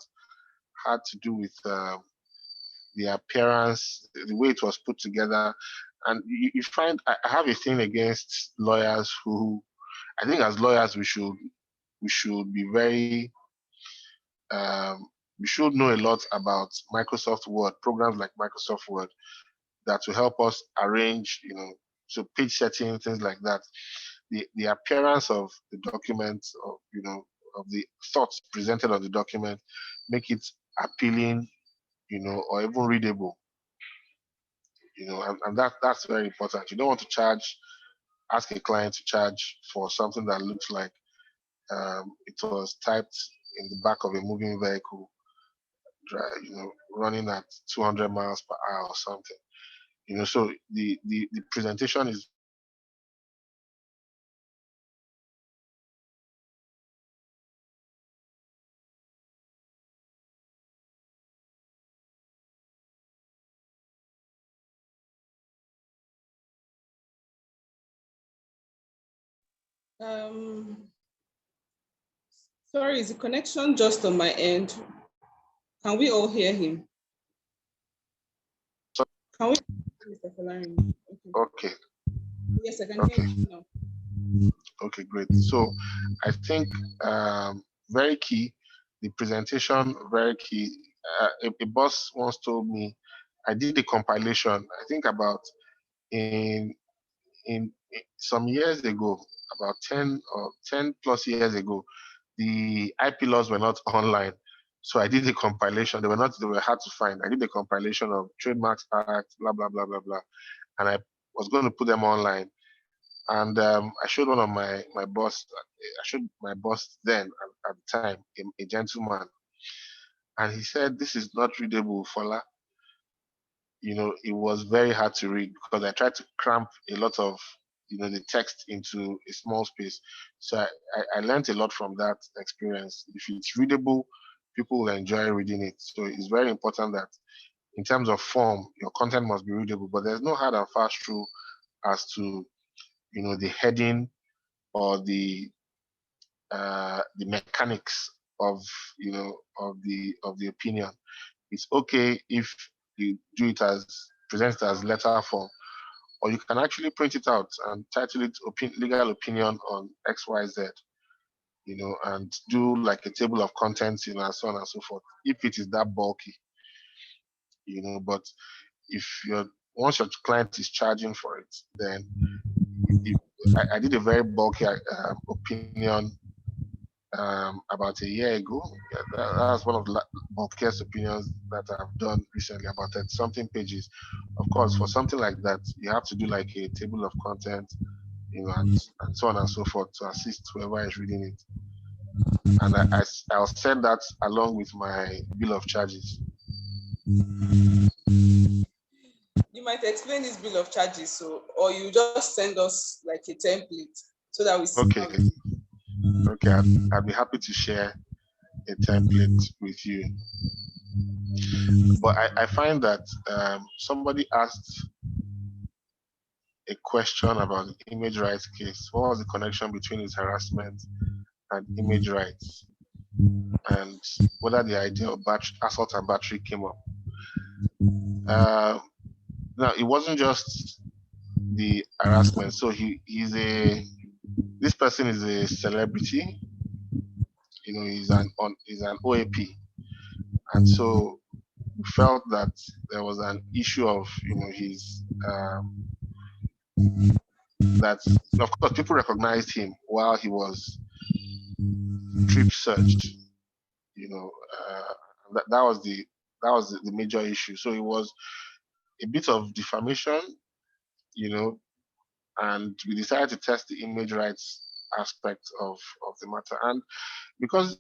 [SPEAKER 1] had to do with the appearance, the way it was put together. And you find I have a thing against lawyers who, I think as lawyers we should be very we should know a lot about Microsoft Word, programs like Microsoft Word that will help us arrange, so page setting, things like that. The appearance of the document, of the thoughts presented on the document, make it appealing, or even readable. And that's very important. You don't want to ask a client to charge for something that looks like it was typed in the back of a moving vehicle, running at 200 miles per hour or something. So the presentation is
[SPEAKER 2] sorry, is the connection just on my end? Can we all hear him? Can we, Mr. Folarin?
[SPEAKER 1] okay.
[SPEAKER 2] Yes, I can hear you now.
[SPEAKER 1] Okay, great. So I think very key, the presentation, very key. A boss once told me, I did a compilation, I think about in some years ago, about 10 plus years ago, the IP laws were not online. So I did a compilation. They were hard to find. I did a compilation of Trademarks Act, blah, blah, blah, blah, blah. And I was going to put them online. And I showed one of my boss. I showed my boss then at the time, a gentleman, and he said, "This is not readable, Fola." It was very hard to read because I tried to cramp a lot of, the text into a small space. So I learned a lot from that experience. If it's readable, people will enjoy reading it. So it's very important that in terms of form, your content must be readable, but there's no hard and fast rule as to, the heading or the mechanics of, of the opinion. It's okay if you do it as present it as letter form, or you can actually print it out and title it legal opinion on XYZ, and do like a table of contents, and so on and so forth, if it is that bulky, but if you're once your client is charging for it, then I did a very bulky opinion about a year ago. Yeah, that's one of the bulkiest opinions that I've done recently, about 30 something pages. Of course, for something like that, you have to do like a table of content, and so on and so forth to assist whoever is reading it. And I'll send that along with my bill of charges.
[SPEAKER 2] You might explain this bill of charges, or you just send us like a template so that we see.
[SPEAKER 1] Okay, I'd be happy to share a template with you. But I find that somebody asked a question about the image rights case. What was the connection between his harassment and image rights, and whether the idea of assault and battery came up? Now, it wasn't just the harassment. So this person is a celebrity. He's an OAP, and so we felt that there was an issue of his that, of course, people recognized him while he was strip searched. That was the major issue. So it was a bit of defamation, and we decided to test the image rights aspect of the matter. And because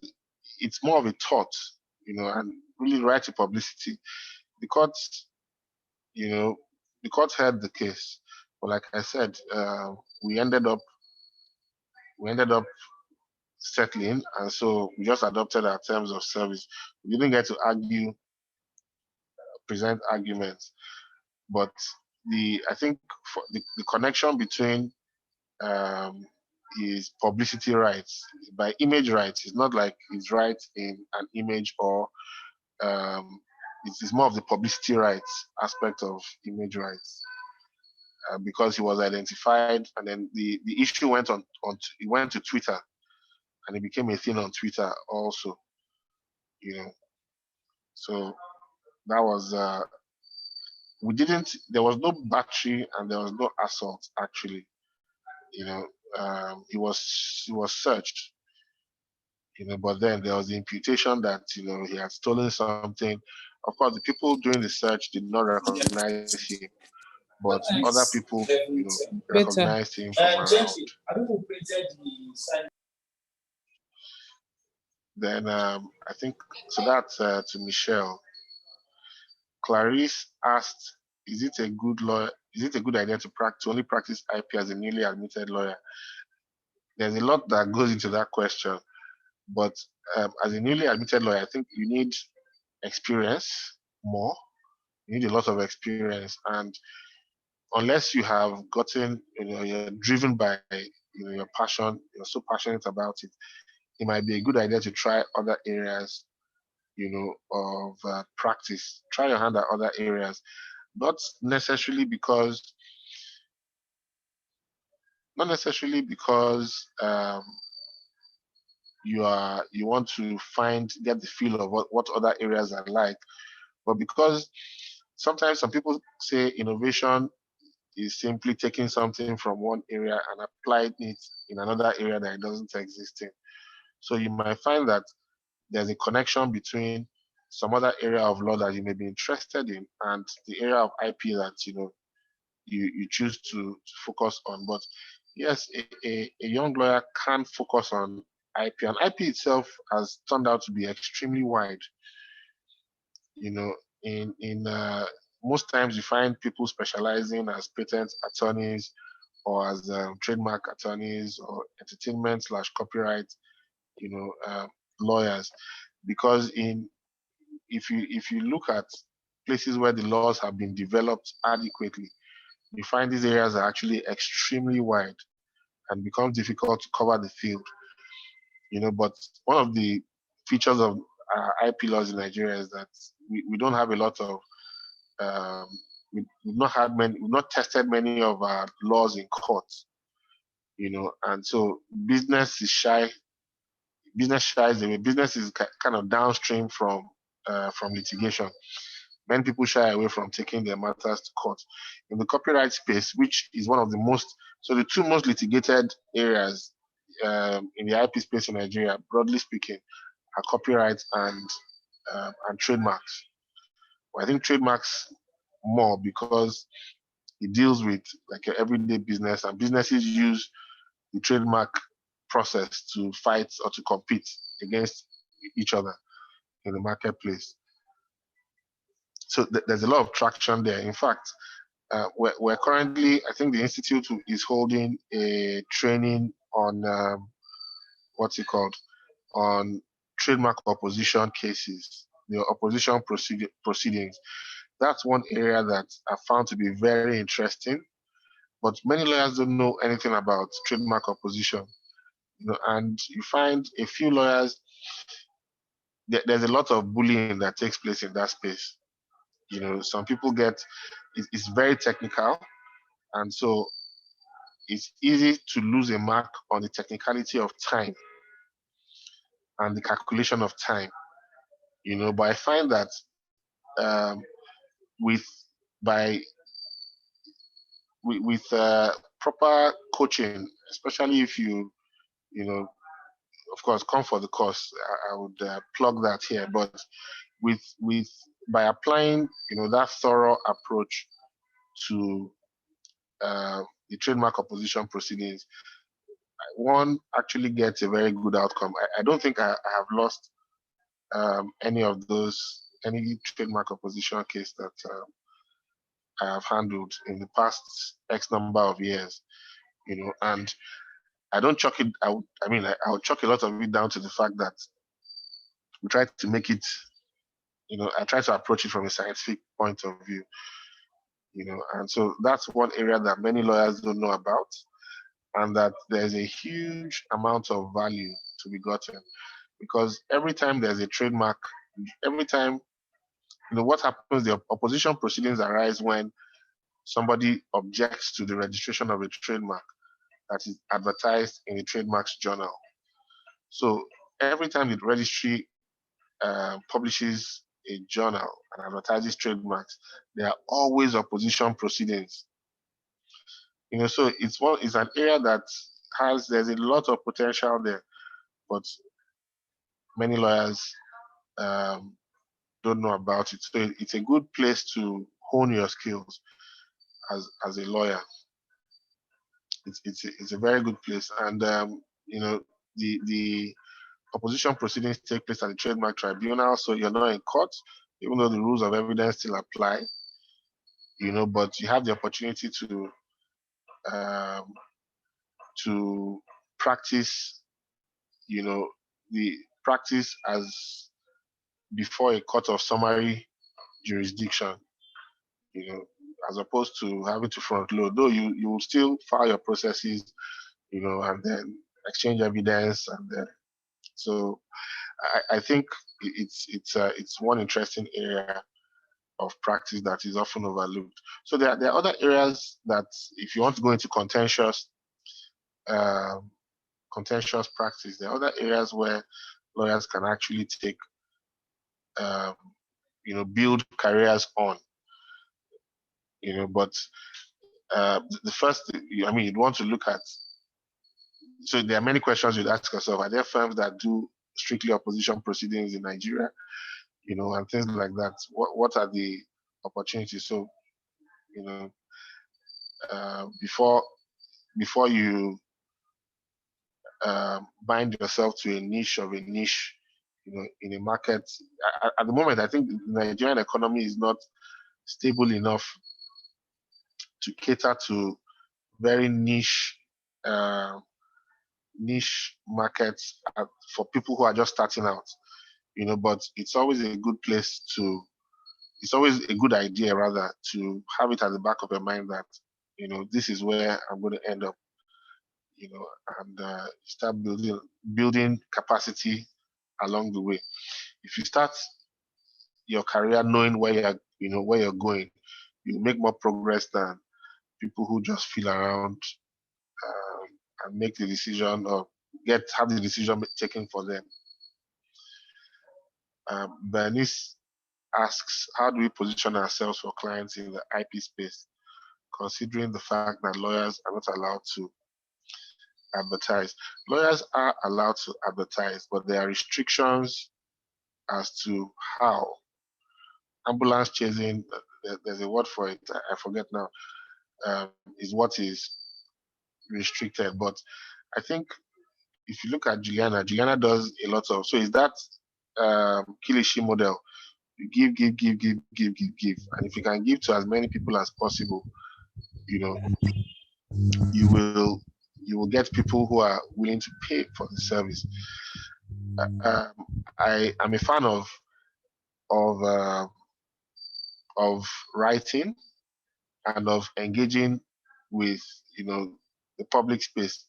[SPEAKER 1] it's more of a tort, and really right to publicity, the court, the court heard the case. But like I said, we ended up settling, and so we just adopted our terms of service. We didn't get to present arguments, but I think for the connection between his publicity rights by image rights is not like his right in an image, or it is more of the publicity rights aspect of image rights, because he was identified, and then the issue went it went to Twitter, and it became a thing on Twitter also, so that was there was no battery and there was no assault actually. He was searched, but then there was the imputation that he had stolen something. Of course, the people doing the search did not recognize him, but other people recognized him from around. Then I think so. That's to Michelle. Clarice asked, "Is it a good idea to only practice IP as a newly admitted lawyer?" There's a lot that goes into that question, but as a newly admitted lawyer, I think you need experience more. You need a lot of experience, and unless you have gotten, you're driven by your passion, you're so passionate about it, it might be a good idea to try other areas, of practice. Try your hand at other areas, not necessarily because you want to get the feel of what other areas are like, but because sometimes some people say innovation is simply taking something from one area and applying it in another area that it doesn't exist in. So you might find that there's a connection between some other area of law that you may be interested in and the area of IP that you choose to focus on. But yes, a young lawyer can focus on IP. And IP itself has turned out to be extremely wide. You know, in most times you find people specializing as patent attorneys or as trademark attorneys or entertainment/copyright, lawyers, because if you look at places where the laws have been developed adequately, you find these areas are actually extremely wide and becomes difficult to cover the field. But one of the features of IP laws in Nigeria is that we don't have a lot of we've not tested many of our laws in court, and so business shies away. Business is kind of downstream from litigation. Many people shy away from taking their matters to court. In the copyright space, which is one of the two most litigated areas in the IP space in Nigeria, broadly speaking, are copyright and trademarks. Well, I think trademarks more because it deals with like your everyday business, and businesses use the trademark process to fight or to compete against each other in the marketplace. So there's a lot of traction there. In fact, we're currently, I think the Institute is holding a training on on trademark opposition cases, the opposition proceedings. That's one area that I found to be very interesting, but many lawyers don't know anything about trademark opposition. And you find a few lawyers, there's a lot of bullying that takes place in that space. Some people it's very technical, and so it's easy to lose a mark on the technicality of time and the calculation of time. But I find that with proper coaching, especially if you of course come for the course, I would plug that here. But by applying that thorough approach to the trademark opposition proceedings, one actually gets a very good outcome. I don't think I have lost any trademark opposition case that I have handled in the past X number of years, and I don't chalk it. I would chalk a lot of it down to the fact that we try to make it, I try to approach it from a scientific point of view, and so that's one area that many lawyers don't know about, and that there's a huge amount of value to be gotten, because every time there's a trademark, every time, what happens, the opposition proceedings arise when somebody objects to the registration of a trademark that is advertised in the trademarks journal. So every time the registry publishes a journal and advertises trademarks, there are always opposition proceedings. So it's an area that there's a lot of potential there, but many lawyers don't know about it. So it's a good place to hone your skills as a lawyer. It's a very good place, and the opposition proceedings take place at the trademark tribunal, so you're not in court, even though the rules of evidence still apply. But you have the opportunity to practice, the practice as before a court of summary jurisdiction, as opposed to having to front load. Though you will still file your processes, and then exchange evidence, and then so I think it's one interesting area of practice that is often overlooked. So there are other areas that, if you want to go into contentious practice, there are other areas where lawyers can actually take build careers on. But the first, you'd want to look at. So there are many questions you'd ask yourself. Are there firms that do strictly opposition proceedings in Nigeria? And things like that. What are the opportunities? So, before you bind yourself to a niche of a niche, in a market. At the moment, I think the Nigerian economy is not stable enough to cater to very uh, niche markets for people who are just starting out. But it's always a good place to. It's always a good idea, rather, to have it at the back of your mind that this is where I'm going to end up. And start building capacity along the way. If you start your career knowing where you're going, you make more progress than people who just feel around and make the decision or have the decision taken for them. Bernice asks, how do we position ourselves for clients in the IP space, considering the fact that lawyers are not allowed to advertise? Lawyers are allowed to advertise, but there are restrictions as to how. Ambulance chasing, there's a word for it, I forget now, is what is restricted. But I think if you look at Juliana does a lot of, so is that Kilishi model. You give. And if you can give to as many people as possible, you will get people who are willing to pay for the service. I am a fan of writing and of engaging with the public space.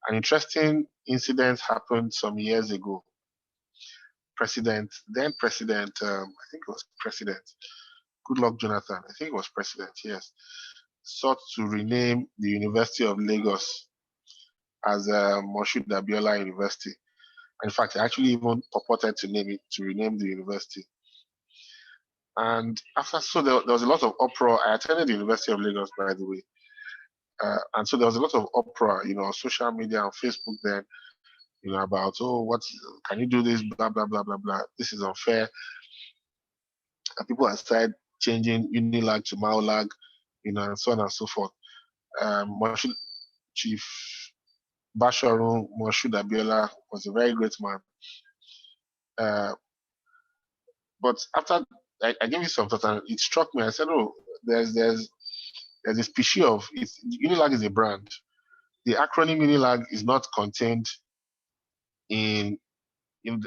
[SPEAKER 1] An interesting incident happened some years ago. Then President, I think it was President Goodluck Jonathan, I think it was President, yes, sought to rename the University of Lagos as Moshood Abiola University. In fact, I actually even purported to rename the university. And so there was a lot of uproar. I attended the University of Lagos, by the way. And so there was a lot of uproar, on social media, on Facebook then, about, can you do this, blah, blah, blah, blah, blah. This is unfair. And people have started changing Unilag to Maulag, and so on and so forth. Chief Basharu Moshood Abiola was a very great man. But after I gave it some thought, and it struck me. I said, "Oh, there's a species of Unilag is a brand. The acronym Unilag is not contained in.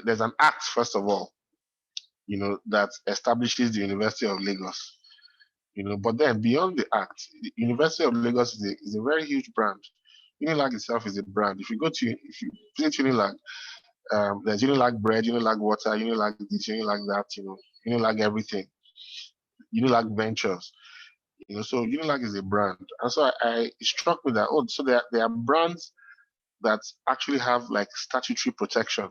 [SPEAKER 1] There's an act, first of all, that establishes the University of Lagos. But then beyond the act, the University of Lagos is a very huge brand. Unilag itself is a brand. If you visit Unilag, there's Unilag bread, Unilag water, Unilag this, Unilag that, Unilag everything, Unilag ventures. So Unilag is a brand. And so it struck me that, so there are brands that actually have like statutory protection.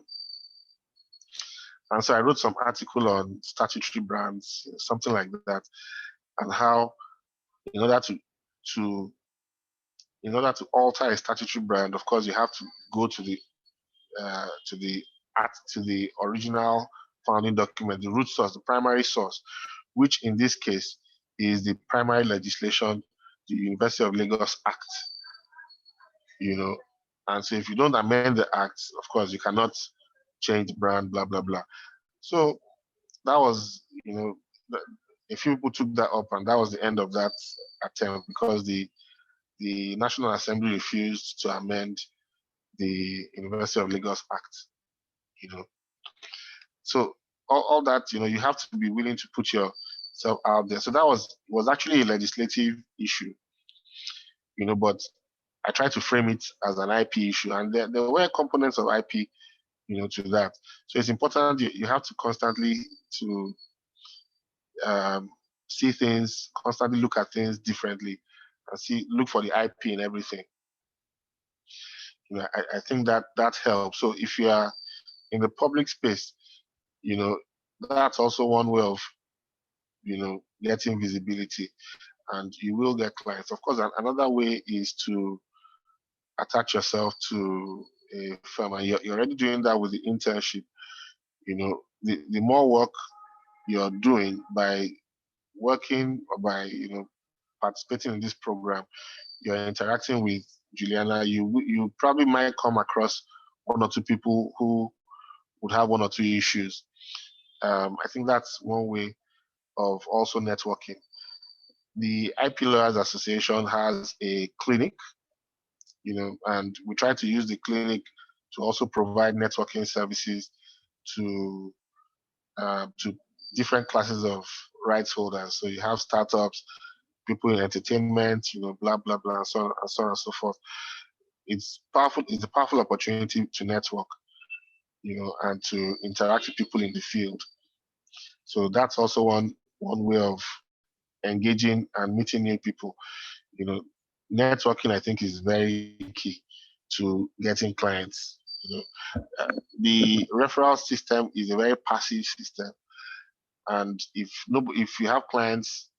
[SPEAKER 1] And so I wrote some article on statutory brands, something like that, and how in order to alter a statutory brand, of course, you have to go to the original founding document, the root source, the primary source, which in this case is the primary legislation, the University of Lagos Act. And so if you don't amend the act, of course, you cannot change brand, blah, blah, blah. So that was, a few people took that up, and that was the end of that attempt, because the National Assembly refused to amend the University of Lagos Act. So all that, you have to be willing to put yourself out there. So that was actually a legislative issue, but I tried to frame it as an IP issue, and there were components of IP, to that. So it's important you have to constantly see things, constantly look at things differently, and look for the IP in everything. I think that helps. So if you are in the public space, that's also one way of, getting visibility, and you will get clients. Of course, another way is to attach yourself to a firm, and you're already doing that with the internship. The more work you're doing by working or by, participating in this program, you're interacting with Juliana, you probably might come across one or two people who would have one or two issues. I think that's one way of also networking. The IP Lawyers Association has a clinic, and we try to use the clinic to also provide networking services to different classes of rights holders. So you have startups, people in entertainment, blah blah blah, and so on and so forth. It's powerful. It's a powerful opportunity to network, and to interact with people in the field. So that's also one way of engaging and meeting new people. You know, Networking I think is very key to getting clients. The referral system is a very passive system, and if you have clients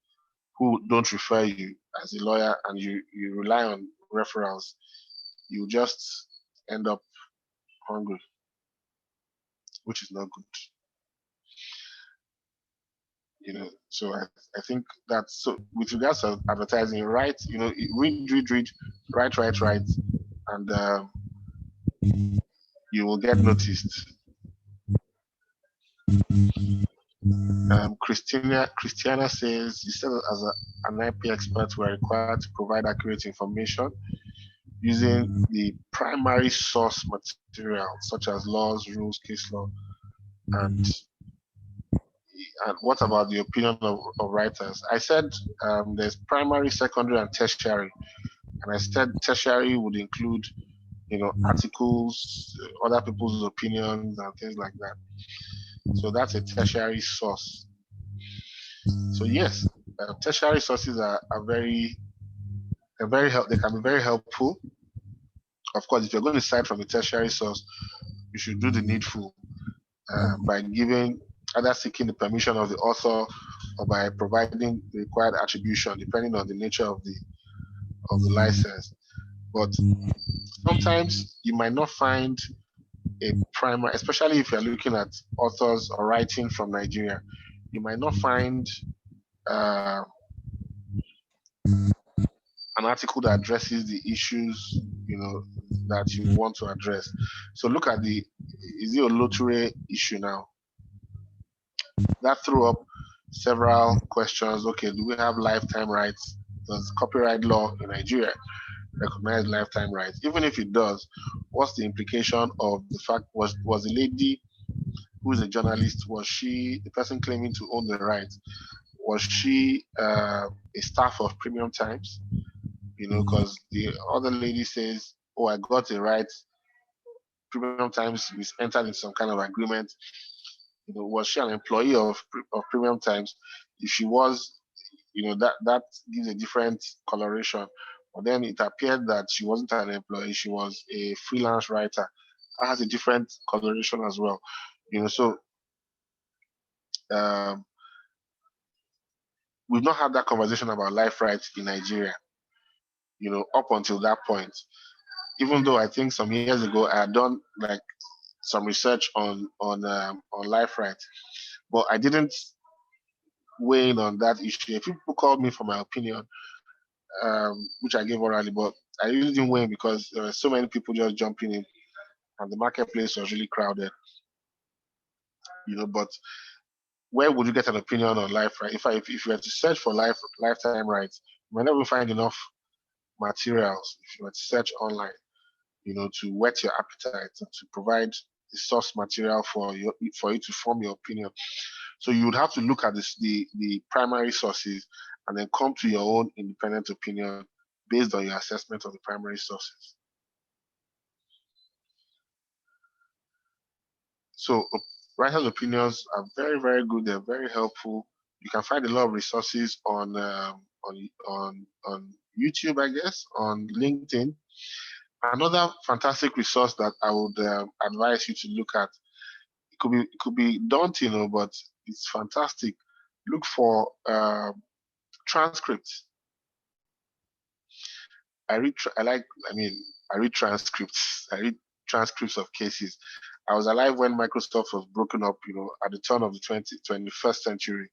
[SPEAKER 1] who don't refer you as a lawyer and you rely on referrals, you just end up hungry, which is not good. So I think that's so with regards to advertising, right? Read, write, and you will get noticed. Christiana says, you said as an IP expert, we're required to provide accurate information using the primary source material, such as laws, rules, case law, and what about the opinion of writers? I said there's primary, secondary, and tertiary. And I said tertiary would include, articles, other people's opinions, and things like that. So that's a tertiary source. So yes, tertiary sources are very they can be very helpful. Of course, if you're going to cite from a tertiary source, you should do the needful by either seeking the permission of the author or by providing the required attribution, depending on the nature of the license. But sometimes you might not find a primary, especially if you're looking at authors or writing from Nigeria, you might not find an article that addresses the issues, that you want to address. So look at the Oloture issue now. That threw up several questions. Okay, do we have lifetime rights? Does copyright law in Nigeria recognize lifetime rights? Even if it does, what's the implication of the fact was the lady who is a journalist, was she the person claiming to own the rights? Was she a staff of Premium Times? Because the other lady says, "Oh, I got the rights. Premium Times we entered into some kind of agreement." Was she an employee of Premium Times? If she was, that gives a different coloration. But then it appeared that she wasn't an employee; she was a freelance writer. That has a different coloration as well. So we've not had that conversation about life rights in Nigeria. Up until that point, even though I think some years ago I had done like some research on life rights, but I didn't weigh in on that issue. If people called me for my opinion, which I gave orally, but I really didn't weigh in because there were so many people just jumping in, and the marketplace was really crowded. But where would you get an opinion on life right? If you were to search for lifetime rights, you might never find enough materials if you were to search online, to whet your appetite and to provide the source material for you to form your opinion. So you would have to look at the primary sources and then come to your own independent opinion based on your assessment of the primary sources. So writers' opinions are very, very good. They're very helpful. You can find a lot of resources on YouTube, I guess, on LinkedIn. Another fantastic resource that I would advise you to look at. It could be daunting, but it's fantastic. Look for transcripts. I read transcripts. I read transcripts of cases. I was alive when Microsoft was broken up, at the turn of the 21st century.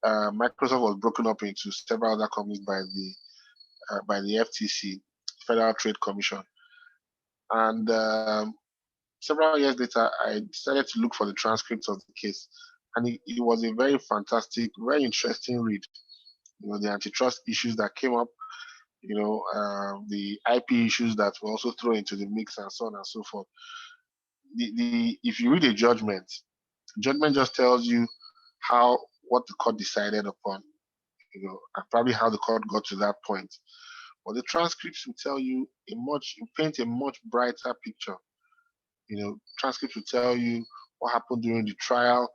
[SPEAKER 1] Microsoft was broken up into several other companies by the FTC, Federal Trade Commission. And several years later, I decided to look for the transcripts of the case. And it was a very fantastic, very interesting read. The antitrust issues that came up, the IP issues that were also thrown into the mix, and so on and so forth. If you read a judgment just tells you what the court decided upon, and probably how the court got to that point. But the transcripts will tell you paint a much brighter picture. Transcripts will tell you what happened during the trial,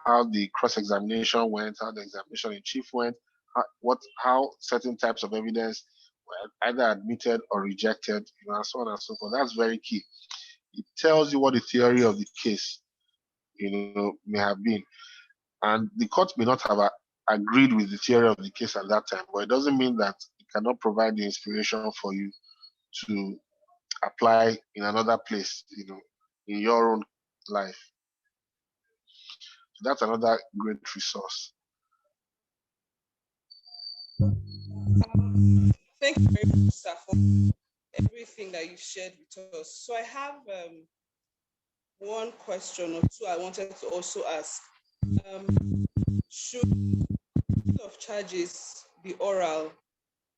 [SPEAKER 1] how the cross-examination went, how the examination in chief went, how certain types of evidence were either admitted or rejected, and so on and so forth. That's very key. It tells you what the theory of the case, may have been. And the court may not have agreed with the theory of the case at that time, but it doesn't mean that it cannot provide the inspiration for you to apply in another place, in your own life. So that's another great resource.
[SPEAKER 2] Thank you very much, sir, for everything that you shared with us. So I have one question or two I wanted to also ask. Should bill of charges be oral?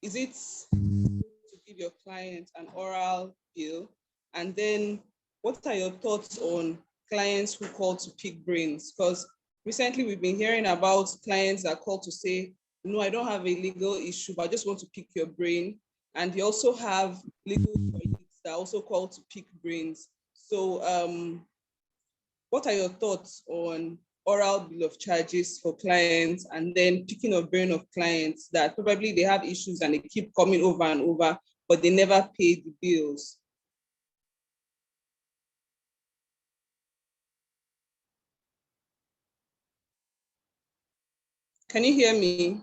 [SPEAKER 2] Is it to give your client an oral bill? And then what are your thoughts on clients who call to pick brains? Because recently we've been hearing about clients that call to say, no, I don't have a legal issue, but I just want to pick your brain. And you also have legal colleagues that also call to pick brains. So what are your thoughts on oral bill of charges for clients, and then picking a brain of clients that probably they have issues and they keep coming over and over, but they never pay the bills? Can you hear me?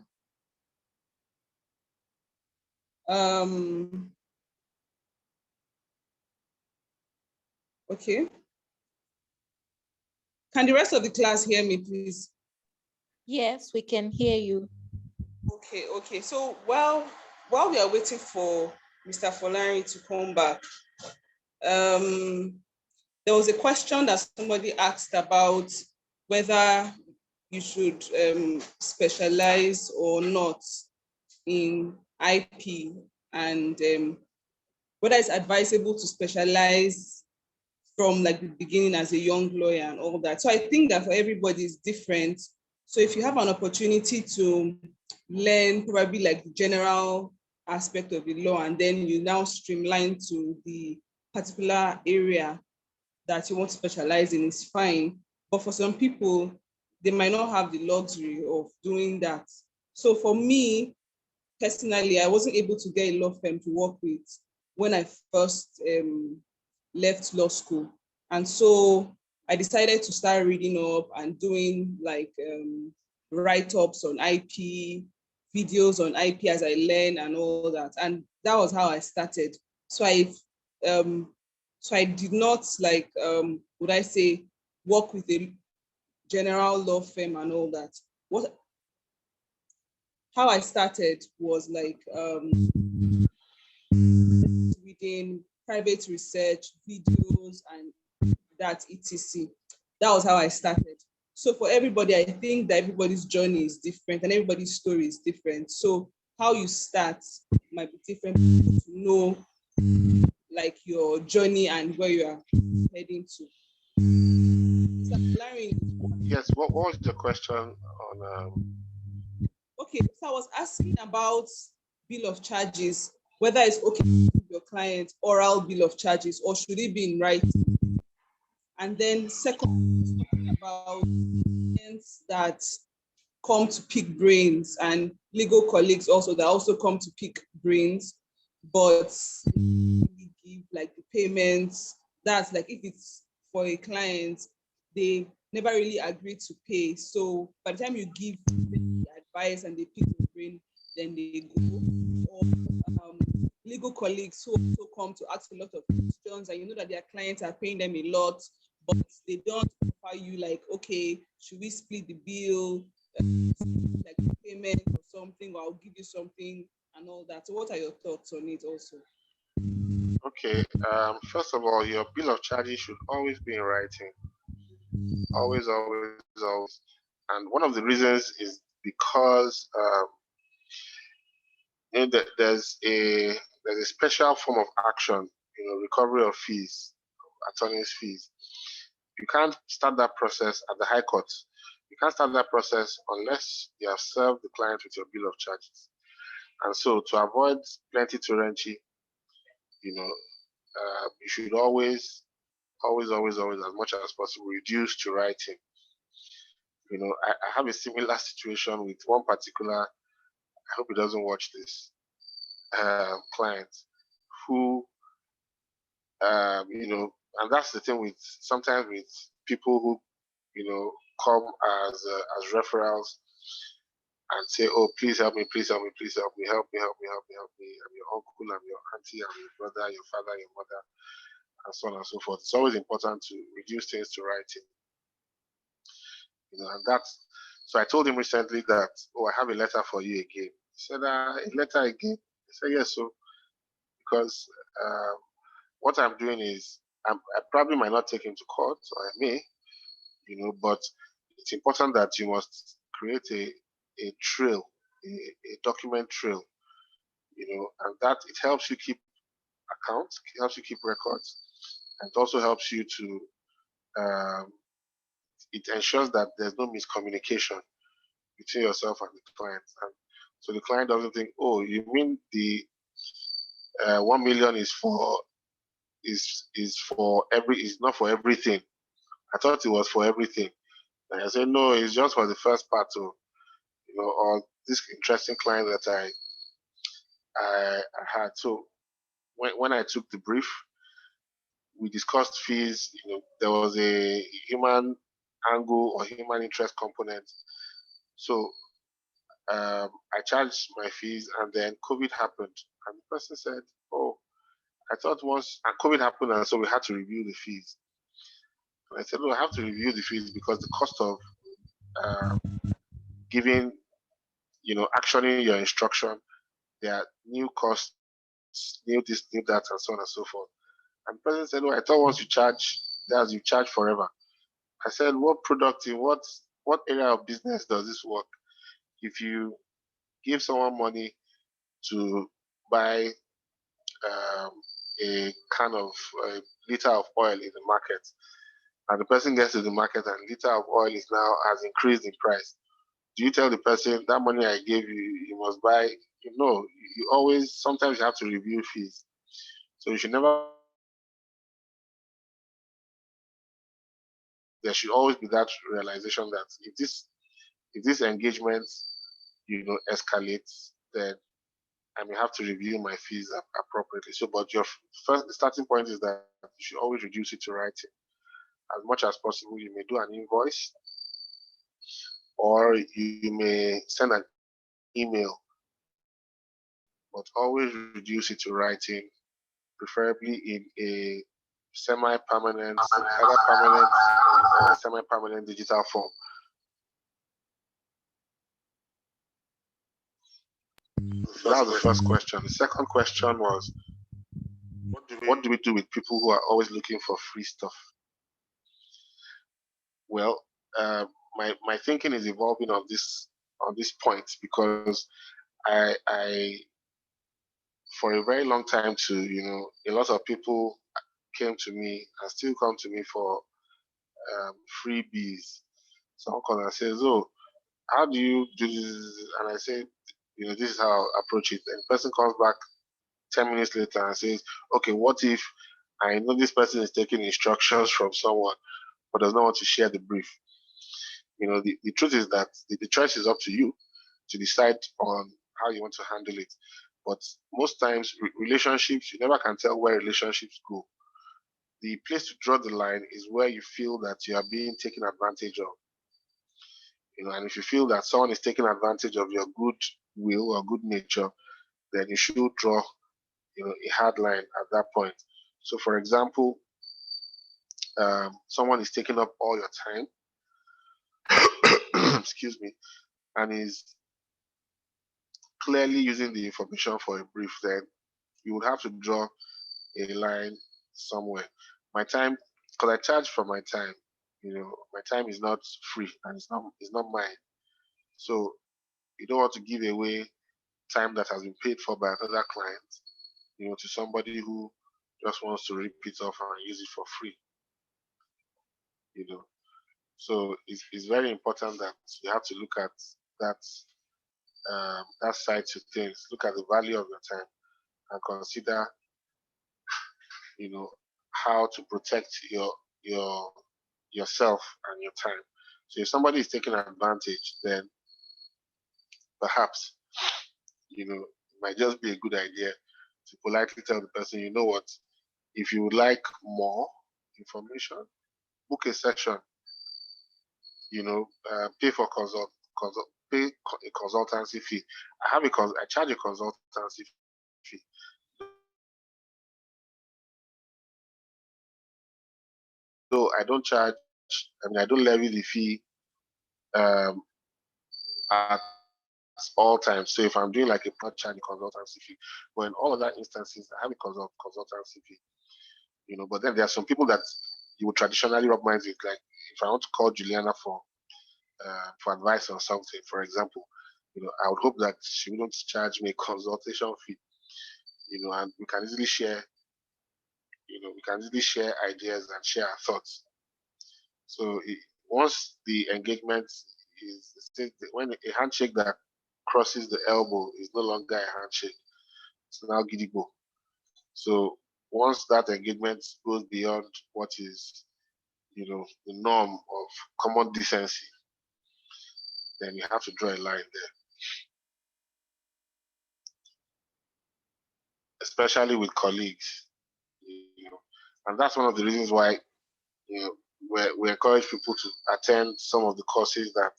[SPEAKER 2] Okay. Can the rest of the class hear me, please?
[SPEAKER 3] Yes, we can hear you.
[SPEAKER 2] Okay. So while we are waiting for Mr. Folarin to come back, there was a question that somebody asked about whether you should specialize or not in IP, and whether it's advisable to specialize from like the beginning as a young lawyer and all that. So I think that for everybody is different. So if you have an opportunity to learn probably like the general aspect of the law, and then you now streamline to the particular area that you want to specialize in, is fine. But for some people, they might not have the luxury of doing that. So for me, personally, I wasn't able to get a law firm to work with when I first left law school. And so I decided to start reading up and doing like write-ups on IP, videos on IP as I learn and all that. And that was how I started. So I did not like, would I say, work with a general law firm and all that. How I started was like reading private research, videos, and that etc. That was how I started. So for everybody, I think that everybody's journey is different and everybody's story is different. So how you start might be different to know like your journey and where you are heading to. So, Larry,
[SPEAKER 1] Yes, what was the question on?
[SPEAKER 2] Okay, so I was asking about bill of charges, whether it's okay to give your client oral bill of charges or should it be in writing? And then second, talking about clients that come to pick brains and legal colleagues also that also come to pick brains, but they give like the payments. That's like if it's for a client, they never really agree to pay. So by the time you give the advice and they pick the brain, then they go. Or legal colleagues who also come to ask a lot of questions, and you know that their clients are paying them a lot, but they don't offer you like, okay, should we split the bill, like payment or something, or I'll give you something and all that. So what are your thoughts on it also?
[SPEAKER 1] Okay. First of all, your bill of charges should always be in writing. Always, always, always. And one of the reasons is because there's a special form of action, recovery of fees, attorney's fees. You can't start that process at the High Court. You can't start that process unless you have served the client with your bill of charges. And so, to avoid plenty torrency, you should always, always, always, always, as much as possible, reduce to writing. I have a similar situation with one particular, I hope he doesn't watch this, client who, and that's the thing with sometimes with people who, come as referrals and say, oh, please help me, please help me, please help me, help me, help me, help me, help me. I'm your uncle, I'm your auntie, I'm your brother, your father, your mother, and so on and so forth. It's always important to reduce things to writing. And that's, so I told him recently that, oh, I have a letter for you again. He said, a letter again? I said, yes, so, because what I'm doing is, I probably might not take him to court, or I may, but it's important that you must create a trail, a document trail, and that it helps you keep accounts, it helps you keep records, and it also helps you to, it ensures that there's no miscommunication between yourself and the client. And so the client doesn't think, oh, you mean the 1 million is not for everything. I thought it was for everything. And I said, no, it's just for the first part of, or this interesting client that I had. So when I took the brief, we discussed fees. There was a human angle or human interest component. So I charged my fees, and then COVID happened, and the person said, "Oh, I thought once and COVID happened, and so we had to review the fees." And I said, "No, I have to review the fees because the cost of giving, actioning your instruction, there are new costs, new this, new that, and so on and so forth." And the person said, "Oh, I thought once you charge, you charge forever." I said, "What product in what area of business does this work? If you give someone money to buy a can of a liter of oil in the market, and the person gets to the market and liter of oil is now has increased in price, do you tell the person that money I gave you, you must buy?" You always, sometimes you have to review fees. So you should never there should always be that realization that if this engagement, escalates, then I may have to review my fees appropriately. So, but your first starting point is that you should always reduce it to writing. As much as possible, you may do an invoice, or you may send an email, but always reduce it to writing, preferably in a semi-permanent, either permanent or semi-permanent digital form. So that was the first question. The second question was, what do we do with people who are always looking for free stuff? Well, my thinking is evolving on this point, because I for a very long time too, a lot of people came to me and still come to me for freebies. Someone comes and says, "Oh, how do you do this?" And I say, "This is how I approach it." And the person comes back 10 minutes later and says, "Okay, what if I know this person is taking instructions from someone but does not want to share the brief?" The truth is that the choice is up to you to decide on how you want to handle it. But most times, relationships, you never can tell where relationships go. The place to draw the line is where you feel that you are being taken advantage of. And if you feel that someone is taking advantage of your good will or good nature, then you should draw, a hard line at that point. So, for example, someone is taking up all your time, excuse me, and is clearly using the information for a brief, then you would have to draw a line somewhere. My time, because I charge for my time, my time is not free and it's not mine. So you don't want to give away time that has been paid for by another client, to somebody who just wants to rip it off and use it for free. So it's very important that you have to look at that side to things. Look at the value of your time and consider, how to protect yourself and your time. So if somebody is taking advantage, then perhaps, it might just be a good idea to politely tell the person, you know what, if you would like more information, book a session, pay for pay a consultancy fee. I charge a consultancy fee. So I don't charge, I don't levy the fee at all times. So if I'm doing like a part charge consultancy fee, but in all other instances, I have a consultancy fee. But then there are some people that you would traditionally rub minds with, like if I want to call Juliana for advice on something, for example, I would hope that she wouldn't charge me a consultation fee, and we can easily share, ideas and share our thoughts. So once the engagement is, when a handshake that crosses the elbow is no longer a handshake, it's now gidigo. So once that engagement goes beyond what is, the norm of common decency, then you have to draw a line there. Especially with colleagues, and that's one of the reasons why, we encourage people to attend some of the courses that,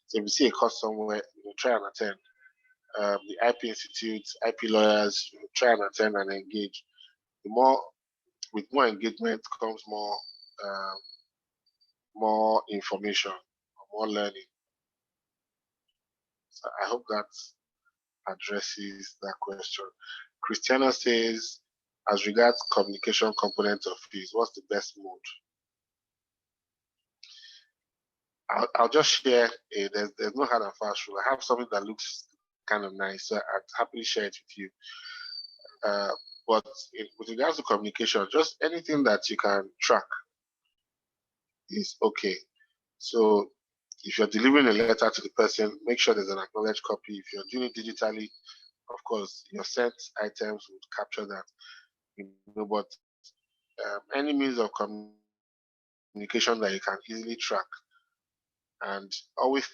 [SPEAKER 1] so if you see a course somewhere, try and attend. The IP institutes, IP lawyers, try and attend and engage. With more engagement comes more information, more learning. So I hope that addresses that question. Christiana says, as regards communication component of fees, what's the best mode? I'll just share. There's no hard and fast rule. I have something that looks kind of nice, so I'd happily share it with you. But with regards to communication, just anything that you can track is okay. So if you're delivering a letter to the person, make sure there's an acknowledged copy. If you're doing it digitally, of course, your sent items would capture that. But any means of communication that you can easily track, and always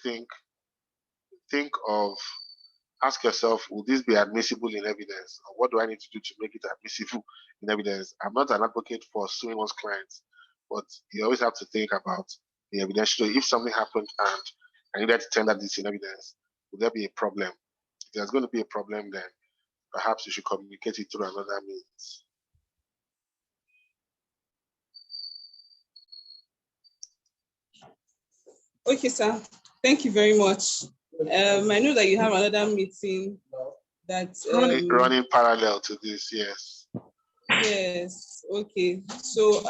[SPEAKER 1] ask yourself, will this be admissible in evidence? Or what do I need to do to make it admissible in evidence? I'm not an advocate for suing one's clients, but you always have to think about the evidence. So if something happened and I needed to tender this in evidence, would there be a problem? If there's going to be a problem, then perhaps you should communicate it through another means.
[SPEAKER 2] Okay, sir. Thank you very much. I know that you have another meeting that's
[SPEAKER 1] running parallel to this. Yes.
[SPEAKER 2] Yes. Okay. So,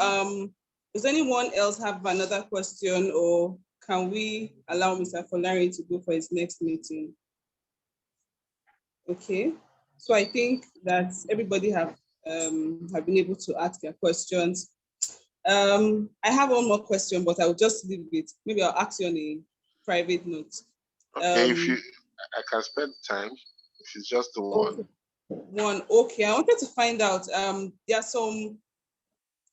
[SPEAKER 2] does anyone else have another question, or can we allow Mr. Folarin to go for his next meeting? Okay. So I think that everybody have been able to ask their questions. I have one more question, but I will just leave it. Maybe I'll ask you on a private note.
[SPEAKER 1] Okay, I can spend time if it's just the one.
[SPEAKER 2] Okay, I wanted to find out, there are some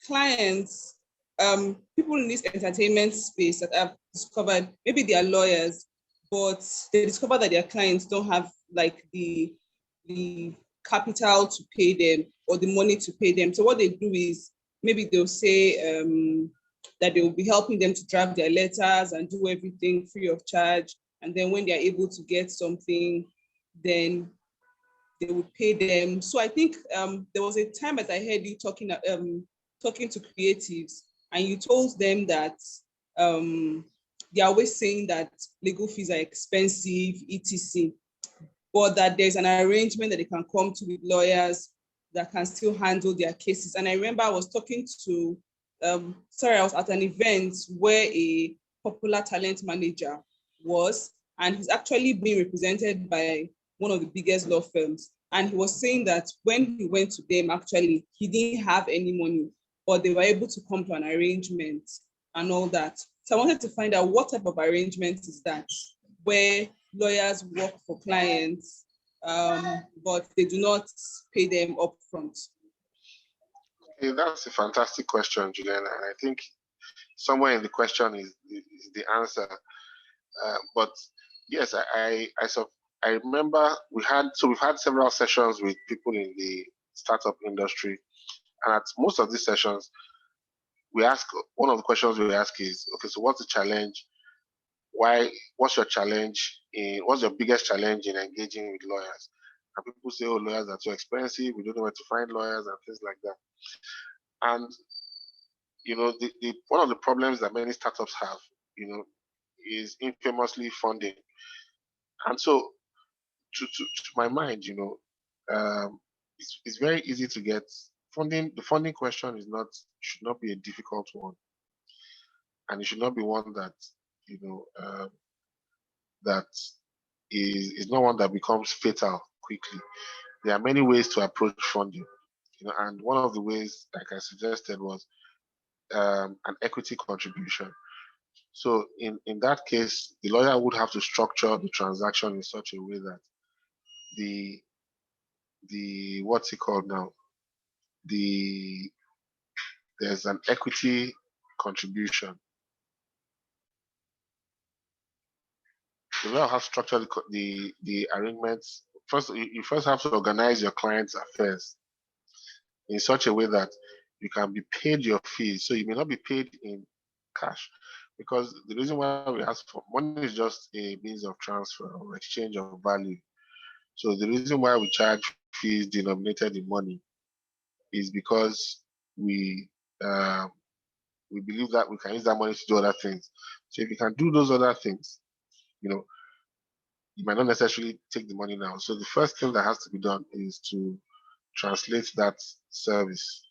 [SPEAKER 2] clients, people in this entertainment space that I've discovered, maybe they are lawyers, but they discover that their clients don't have like the capital to pay them or the money to pay them. So what they do is maybe they'll say that they will be helping them to draft their letters and do everything free of charge. And then when they're able to get something, then they would pay them. So I think there was a time that I heard you talking to creatives, and you told them that they're always saying that legal fees are expensive, etc., but that there's an arrangement that they can come to with lawyers that can still handle their cases. And I remember I was talking to, I was at an event where a popular talent manager was, and he's actually being represented by one of the biggest law firms. And he was saying that when he went to them, actually, he didn't have any money, but they were able to come to an arrangement and all that. So I wanted to find out what type of arrangement is that, where lawyers work for clients, but they do not pay them upfront.
[SPEAKER 1] Okay, that's a fantastic question, Juliana. And I think somewhere in the question is the answer. But yes, I remember we've had several sessions with people in the startup industry, and at most of these sessions, one of the questions we ask is, okay, so what's the challenge? What's your what's your biggest challenge in engaging with lawyers? And people say, oh, lawyers are too expensive, we don't know where to find lawyers and things like that. And one of the problems that many startups have, is infamously funding. And so to my mind, it's very easy to get funding. The funding question should not be a difficult one. And it should not be one that, that is not one that becomes fatal quickly. There are many ways to approach funding, and one of the ways, like I suggested, was an equity contribution. So in that case, the lawyer would have to structure the transaction in such a way that the what's it called now? There's an equity contribution. The lawyer has structured the arrangements. First, you first have to organize your client's affairs in such a way that you can be paid your fees. So you may not be paid in cash, because the reason why we ask for money is just a means of transfer or exchange of value. So the reason why we charge fees denominated in money is because we believe that we can use that money to do other things. So if you can do those other things, you might not necessarily take the money now. So the first thing that has to be done is to translate that service,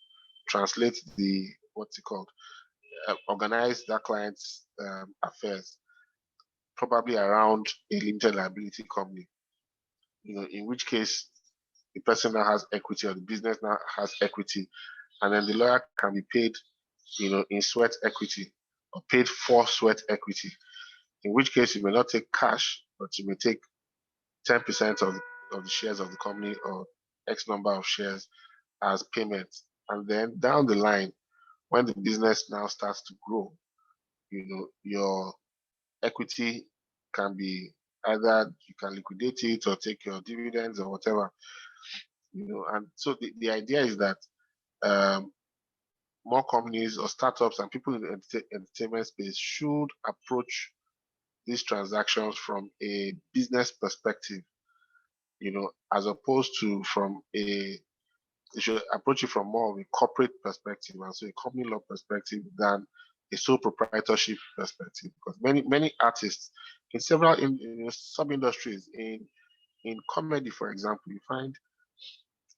[SPEAKER 1] translate organize that client's affairs, probably around a limited liability company. In which case the person now has equity, or the business now has equity, and then the lawyer can be paid, in sweat equity, or paid for sweat equity. In which case you may not take cash, but you may take 10% of the shares of the company, or X number of shares as payment. And then down the line, when the business now starts to grow, your equity can be either you can liquidate it or take your dividends or whatever. And so the idea is that more companies or startups and people in the entertainment space should approach these transactions from a business perspective, as opposed to they should approach it from more of a corporate perspective, and so a company law perspective, than a sole proprietorship perspective. Because many artists in several sub industries, in comedy, for example, you find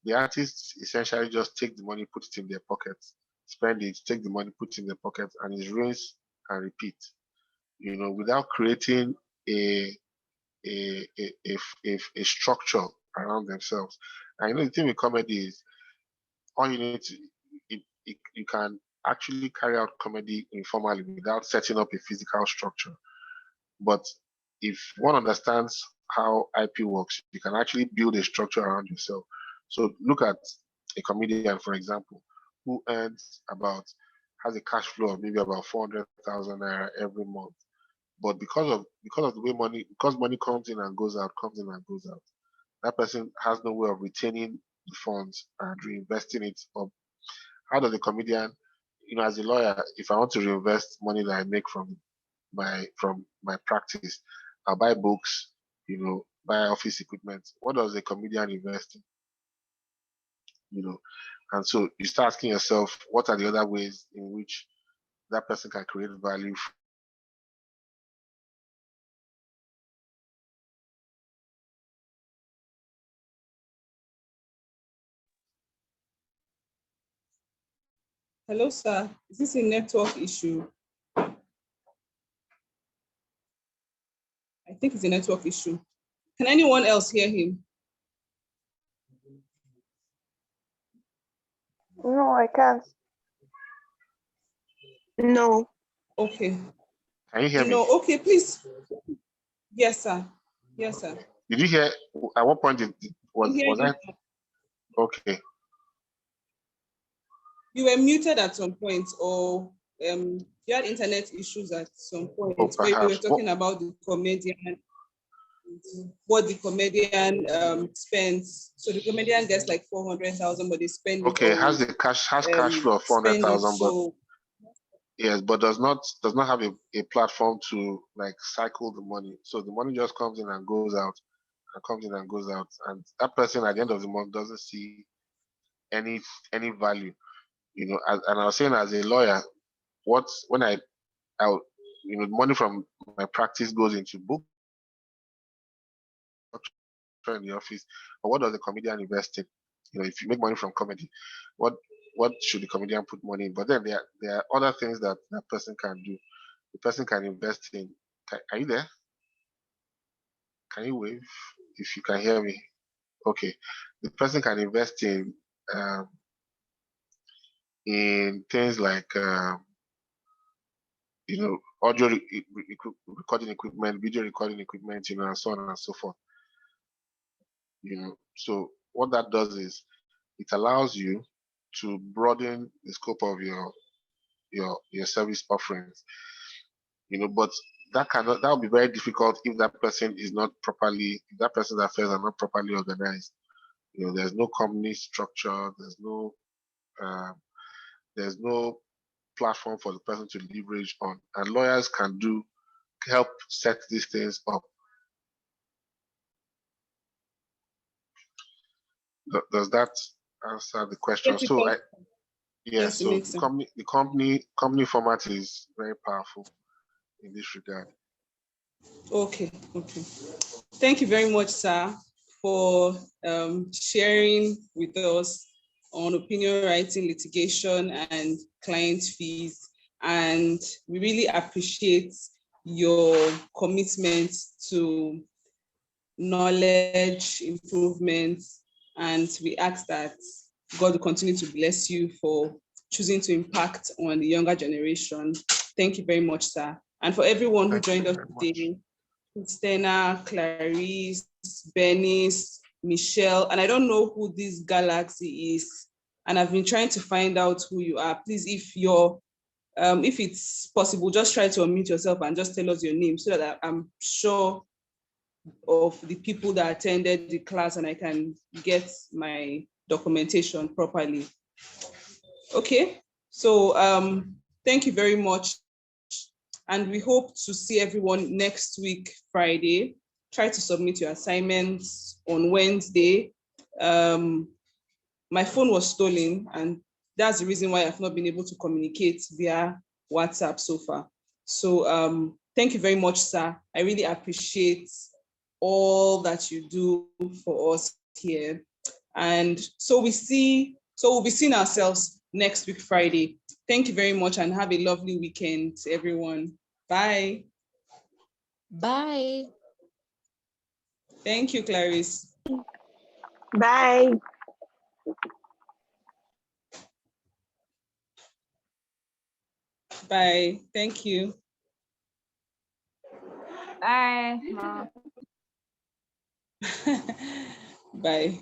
[SPEAKER 1] the artists essentially just take the money, put it in their pockets, spend it, take the money, put it in their pockets, and it's rinse and repeat, without creating a a structure around themselves. And the thing with comedy is, all you need to you can actually carry out comedy informally without setting up a physical structure. But if one understands how IP works, you can actually build a structure around yourself. So look at a comedian, for example, who has a cash flow of maybe about 400,000 naira every month. But because of the way because money comes in and goes out, that person has no way of retaining the funds and reinvesting it. Or how does a comedian, as a lawyer, if I want to reinvest money that I make from my practice, I'll buy books, buy office equipment. What does a comedian invest in? And so you start asking yourself, what are the other ways in which that person can create value?
[SPEAKER 2] Hello, sir. Is this a network issue? I think it's a network issue. Can anyone else hear him?
[SPEAKER 4] No, I can't. No.
[SPEAKER 2] Okay.
[SPEAKER 1] Can you hear me?
[SPEAKER 2] No, okay, please. Yes, sir. Yes, sir.
[SPEAKER 1] Did you hear at what point was I? Okay.
[SPEAKER 2] You were muted at some point, or you had internet issues at some point,
[SPEAKER 1] Oh,
[SPEAKER 2] where you were
[SPEAKER 1] perhaps.
[SPEAKER 2] talking about the comedian, what the comedian spends. So the comedian gets like 400,000, but they spend
[SPEAKER 1] Okay,
[SPEAKER 2] it all.
[SPEAKER 1] has cash flow of 400,000, but yes, but does not have a platform to like cycle the money. So the money just comes in and goes out, and comes in and goes out, and that person at the end of the month doesn't see any value. You know, and I was saying as a lawyer, when I money from my practice goes into book in the office, but what does the comedian invest in? You know, if you make money from comedy, what should the comedian put money in? But then there are other things that person can do. The person can invest in. Are you there? Can you wave if you can hear me? Okay. The person can invest in things like audio recording equipment, video recording equipment, and so on and so forth. So what that does is it allows you to broaden the scope of your service offerings. But that will be very difficult if that person is not properly, if that person's affairs are not properly organized. There's no company structure, there's no platform for the person to leverage on, and lawyers can help set these things up. Does that answer the question? So the company format is very powerful in this regard.
[SPEAKER 2] Okay. Thank you very much, sir, for sharing with us on opinion writing, litigation, and client fees. And we really appreciate your commitment to knowledge improvement. And we ask that God will continue to bless you for choosing to impact on the younger generation. Thank you very much, sir. And for everyone who joined us today, Christina, Clarice, Bernice, Michelle, and I don't know who this Galaxy is, and I've been trying to find out who you are. Please, if it's possible, just try to unmute yourself and just tell us your name so that I'm sure of the people that attended the class and I can get my documentation properly. Okay, so thank you very much. And we hope to see everyone next week, Friday. Try to submit your assignments on Wednesday. My phone was stolen, and that's the reason why I've not been able to communicate via WhatsApp so far. So thank you very much, sir. I really appreciate all that you do for us here. And so we'll be seeing ourselves next week, Friday. Thank you very much and have a lovely weekend, everyone. Bye.
[SPEAKER 3] Bye.
[SPEAKER 2] Thank you, Clarice.
[SPEAKER 4] Bye.
[SPEAKER 2] Bye. Thank you.
[SPEAKER 4] Bye.
[SPEAKER 2] Bye.